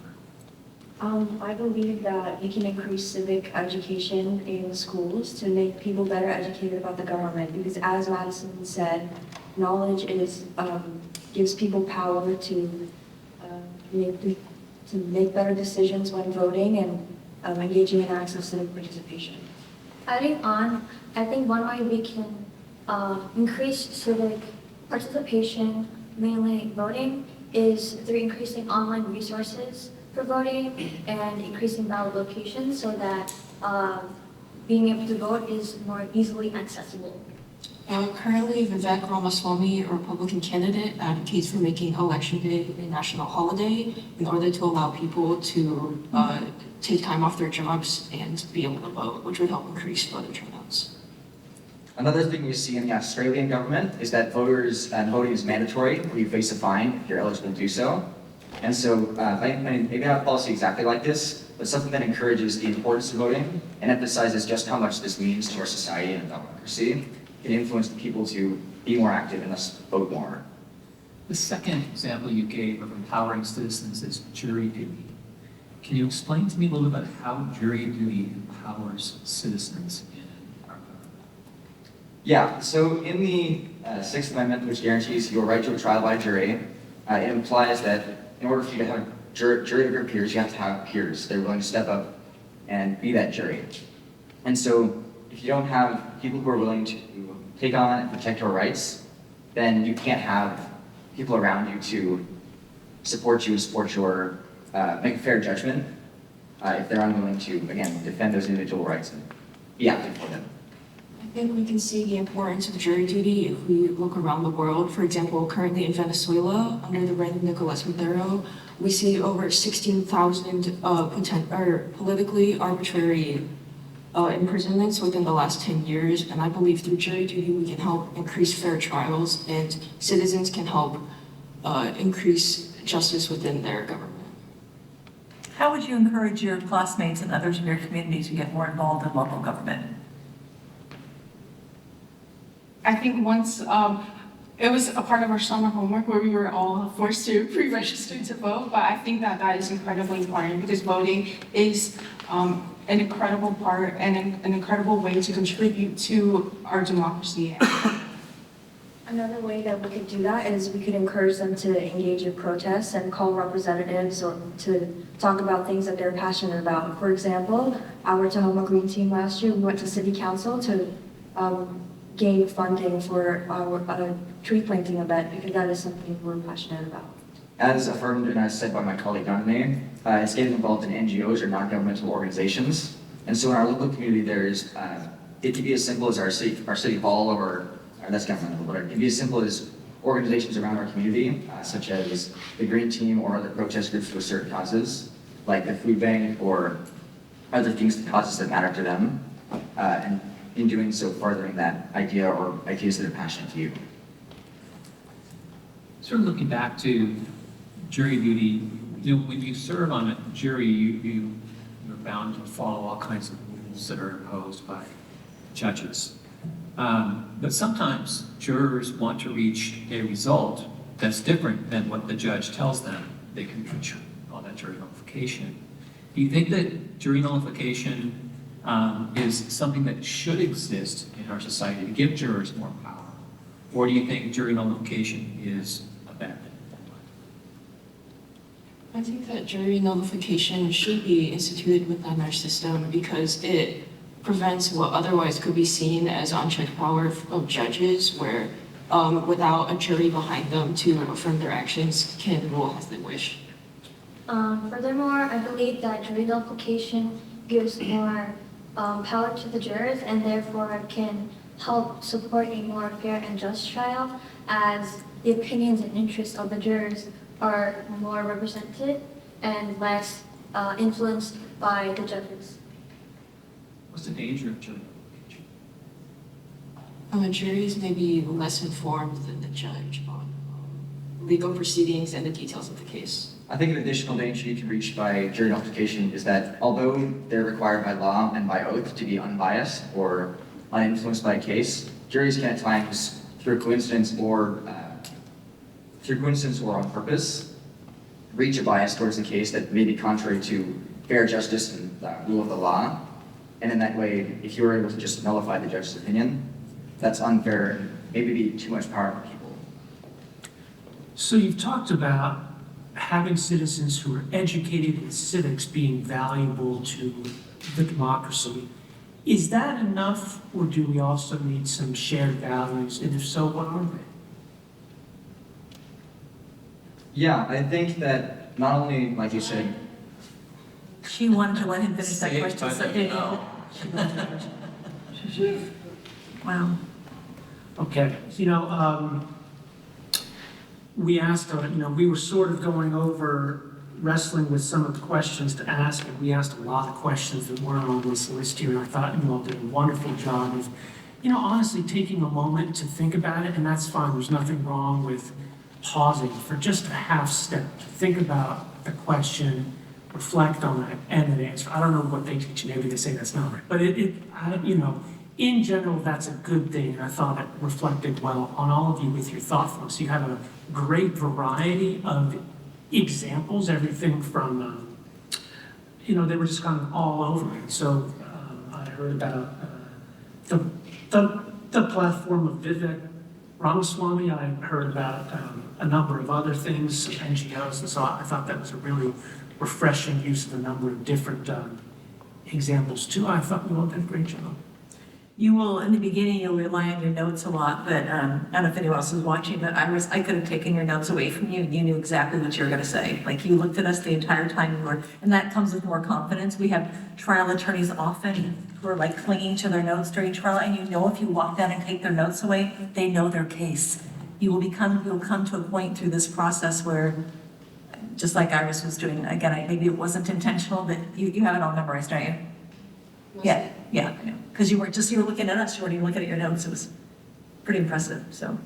S18: I believe that we can increase civic education in schools to make people better educated about the government, because as Madison said, knowledge is gives people power to make better decisions when voting and engaging in acts of civic participation.
S9: Adding on, I think one way we can increase civic participation, mainly voting, is through increasing online resources for voting and increasing ballot locations so that being able to vote is more easily accessible.
S4: Currently, Vivek Ramaswamy, a Republican candidate, advocates for making Election Day a national holiday in order to allow people to take time off their jobs and be able to vote, which would help increase voter turnouts.
S1: Another thing we see in the Australian government is that voting is mandatory, where you face a fine if you're eligible to do so. And so, maybe not a policy exactly like this, but something that encourages the importance of voting and emphasizes just how much this means to our society and democracy, can influence the people to be more active and thus vote more.
S3: The second example you gave of empowering citizens is jury duty. Can you explain to me a little bit about how jury duty empowers citizens in our government?
S1: Yeah, so in the Sixth Amendment, which guarantees your right to a trial by jury, it implies that in order for you to have a jury of your peers, you have to have peers that are willing to step up and be that jury. And so if you don't have people who are willing to take on and protect your rights, then you can't have people around you to support you and support your, make a fair judgment if they're unwilling to, again, defend those individual rights and be active for them.
S4: I think we can see the importance of jury duty if we look around the world. For example, currently in Venezuela, under the reign of Nicolas Maduro, we see over 16,000 politically arbitrary imprisonments within the last 10 years, and I believe through jury duty we can help increase fair trials and citizens can help increase justice within their government.
S7: How would you encourage your classmates and others in your community to get more involved in local government?
S4: I think once it was a part of our summer homework where we were all forced to pre-register to vote, but I think that is incredibly important because voting is an incredible part and an incredible way to contribute to our democracy.
S18: Another way that we could do that is we could encourage them to engage in protests and call representatives or to talk about things that they're passionate about. For example, our Tahoma Green Team last year, we went to City Council to gain funding for our tree planting event because that is something we're passionate about.
S1: As affirmed and as said by my colleague Donne, it's getting involved in NGOs or non-governmental organizations. And so in our local community, there's, it can be as simple as our city hall or that's governmental, but it can be as simple as organizations around our community, such as the Green Team or other protest groups for certain causes, like the food bank or other things, causes that matter to them. And in doing so, furthering that idea or ideas that are passionate to you.
S3: Sort of looking back to jury duty, when you serve on a jury, you're bound to follow all kinds of rules. rules that are imposed by judges. But sometimes jurors want to reach a result that's different than what the judge tells them they can reach. Call that jury nullification. Do you think that jury nullification is something that should exist in our society to give jurors more power? Or do you think jury nullification is a bad thing?
S4: I think that jury nullification should be instituted within our system because it prevents what otherwise could be seen as unchecked power of judges, where without a jury behind them to affirm their actions can rule as they wish.
S15: Furthermore, I believe that jury nullification gives more power to the jurors and therefore can help support a more fair and just trial, as the opinions and interests of the jurors are more represented and less influenced by the judges.
S3: What's the danger of jury nullification?
S4: Juries may be less informed than the judge on legal proceedings and the details of the case.
S1: I think an additional danger you can reach by jury nullification is that although they're required by law and by oath to be unbiased or uninfluenced by a case, juries can at times, through coincidence or on purpose, reach a bias towards the case that may be contrary to fair justice and the rule of the law. And in that way, if you were able to just nullify the judge's opinion, that's unfair and maybe be too much power on people.
S8: So you've talked about having citizens who are educated in civics being valuable to the democracy. Is that enough, or do we also need some shared values? And if so, what are they?
S1: Yeah, I think that not only, like you said,
S7: She wanted to let him finish that question, so did he? Wow.
S8: Okay, we asked, we were sort of going over, wrestling with some of the questions to ask, and we asked a lot of questions that weren't on this list here, and I thought you all did a wonderful job of, honestly taking a moment to think about it, and that's fine, there's nothing wrong with pausing for just a half step to think about the question, reflect on it, and then answer. I don't know what they teach, maybe they say that's not right, but in general, that's a good thing, and I thought it reflected well on all of you with your thoughtfulness. You had a great variety of examples, everything from, they were just kind of all over it. So I heard about the platform of Vivek Ramaswamy. I heard about a number of other things, some NGOs, and so I thought that was a really refreshing use of a number of different examples too. I thought you all did a great job.
S7: You will, in the beginning, you'll rely on your notes a lot, but I don't know if anyone else was watching, but I could have taken your notes away from you, and you knew exactly what you were gonna say. Like, you looked at us the entire time and that comes with more confidence. We have trial attorneys often who are like clinging to their notes during trial, and if you walk down and take their notes away, they know their case. You'll come to a point through this process where, just like Iris was doing, again, maybe it wasn't intentional, but you have it all memorized, don't you? Yeah, I know. Because you were looking at us, you weren't even looking at your notes. It was pretty impressive, so.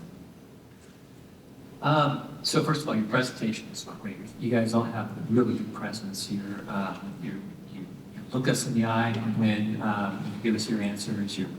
S3: So first of all, your presentation is great. You guys all have a really good presence. You look us in the eye when you give us your answers. You're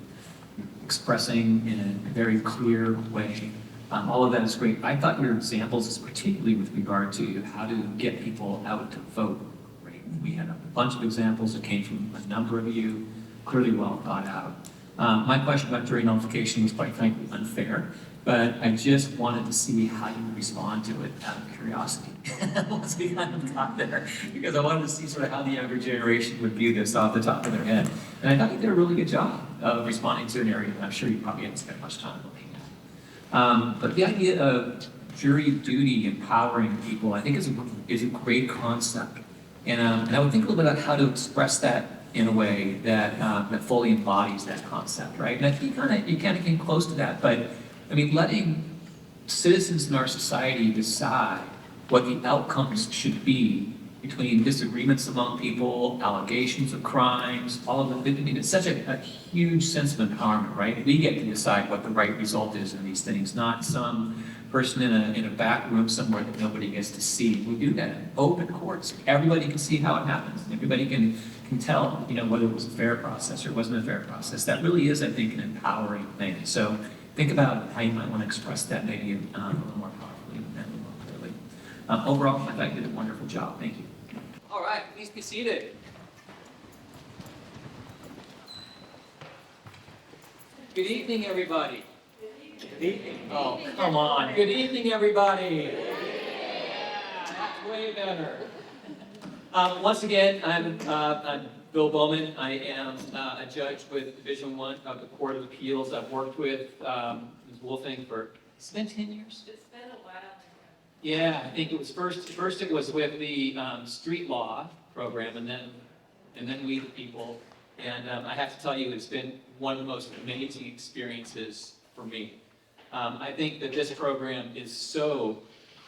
S3: expressing in a very clear way. All of that is great. I thought your examples, particularly with regard to how to get people out to vote, great. We had a bunch of examples that came from a number of you, clearly well thought out. My question about jury nullification was quite frankly unfair, but I just wanted to see how you would respond to it out of curiosity. Once we kind of got there, because I wanted to see sort of how the younger generation would view this off the top of their head. And I thought you did a really good job of responding to an area that I'm sure you probably haven't spent much time looking at. But the idea of jury duty empowering people, I think is a great concept. And I would think a little bit about how to express that in a way that fully embodies that concept, right? And I think you kind of came close to that, but I mean, letting citizens in our society decide what the outcomes should be between disagreements among people, allegations of crimes, all of them. I mean, it's such a huge sense of empowerment, right? We get to decide what the right result is in these things, not some person in a back room somewhere that nobody gets to see. We do that in open courts. Everybody can see how it happens. Everybody can can tell, whether it was a fair process or wasn't a fair process. That really is, I think, an empowering thing. So think about how you might want to express that maybe a little more powerfully and a little more clearly. Overall, I thought you did a wonderful job. Thank you.
S1: All right, please be seated. Good evening, everybody. Good evening. Oh, come on. Good evening, everybody. Yeah, that's way better. Once again, I'm Bill Bowman. I am a judge with Division I of the Court of Appeals. I've worked with Ms. Wolfing for, it's been 10 years?
S2: It's been a while.
S1: Yeah, I think it was first it was with the street law program, and then We the People. And I have to tell you, it's been one of the most amazing experiences for me. I think that this program is so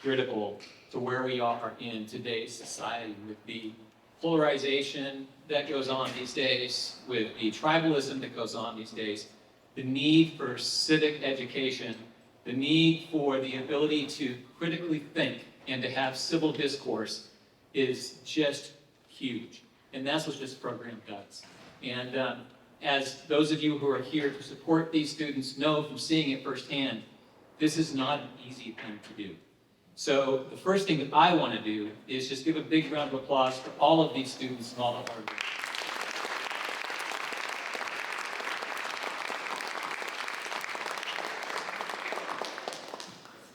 S1: critical to where we are in today's society with the polarization that goes on these days, with the tribalism that goes on these days, the need for civic education, the need for the ability to critically think and to have civil discourse is just huge. And that's what this program does. And as those of you who are here to support these students know from seeing it firsthand, this is not an easy thing to do. So the first thing that I want to do is just give a big round of applause for all of these students and all the hard work.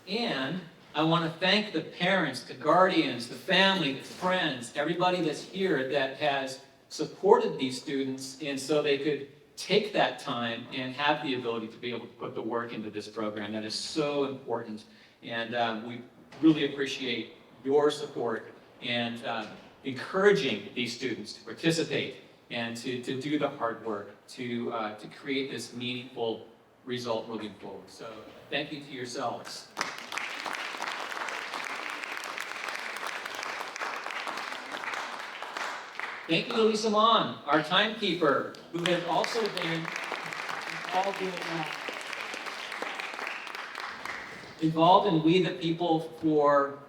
S1: And I want to thank the parents, the guardians, the family, the friends, everybody that's here that has supported these students, and so they could take that time and have the ability to be able to put the work into this program. That is so important, and we really appreciate your support and encouraging these students to participate and to do the hard work to create this meaningful result moving forward. So thank you to yourselves. Thank you to Lisa Mon, our timekeeper, who has also been involved in We the People for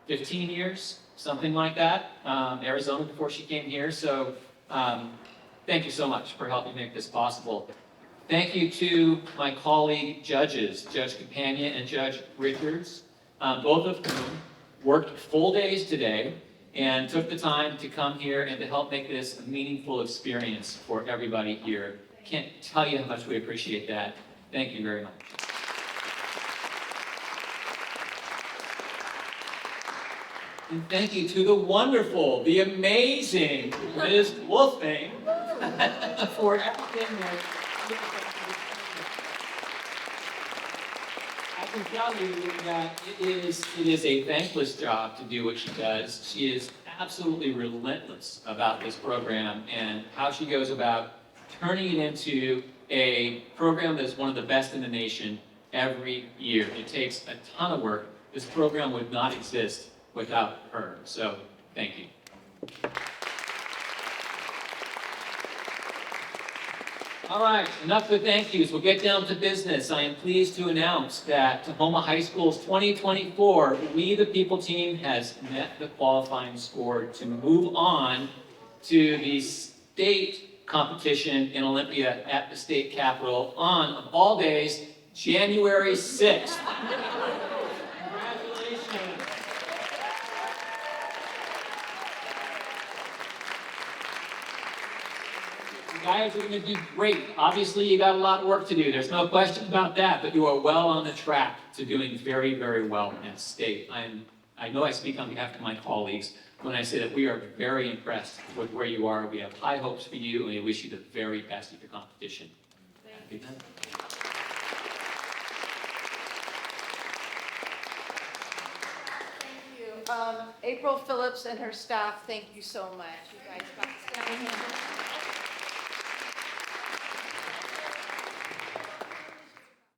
S1: 15 years, something like that, Arizona before she came here. So thank you so much for helping make this possible. Thank you to my colleague judges, Judge Campagna and Judge Richards, both of whom worked full days today and took the time to come here and to help make this a meaningful experience for everybody here. Can't tell you how much we appreciate that. Thank you very much. And thank you to the wonderful, the amazing Ms. Wolfing for everything that I can tell you that it is a thankless job to do what she does. She is absolutely relentless about this program and how she goes about turning it into a program that's one of the best in the nation every year. It takes a ton of work. This program would not exist without her. So, thank you. All right, enough with thank yous. We'll get down to business. I am pleased to announce that Tahoma High School's 2024 We the People team has met the qualifying score to move on to the state competition in Olympia at the state capitol on, of all days, January 6th. Congratulations. You guys are going to do great. Obviously, you got a lot of work to do. There's no question about that, but you are well on the track to doing very, very well at state. I know I speak on behalf of my colleagues when I say that we are very impressed with where you are. We have high hopes for you, and we wish you the very best at your competition. Thank you.
S5: April Phillips and her staff, thank you so much. You guys got to stand here.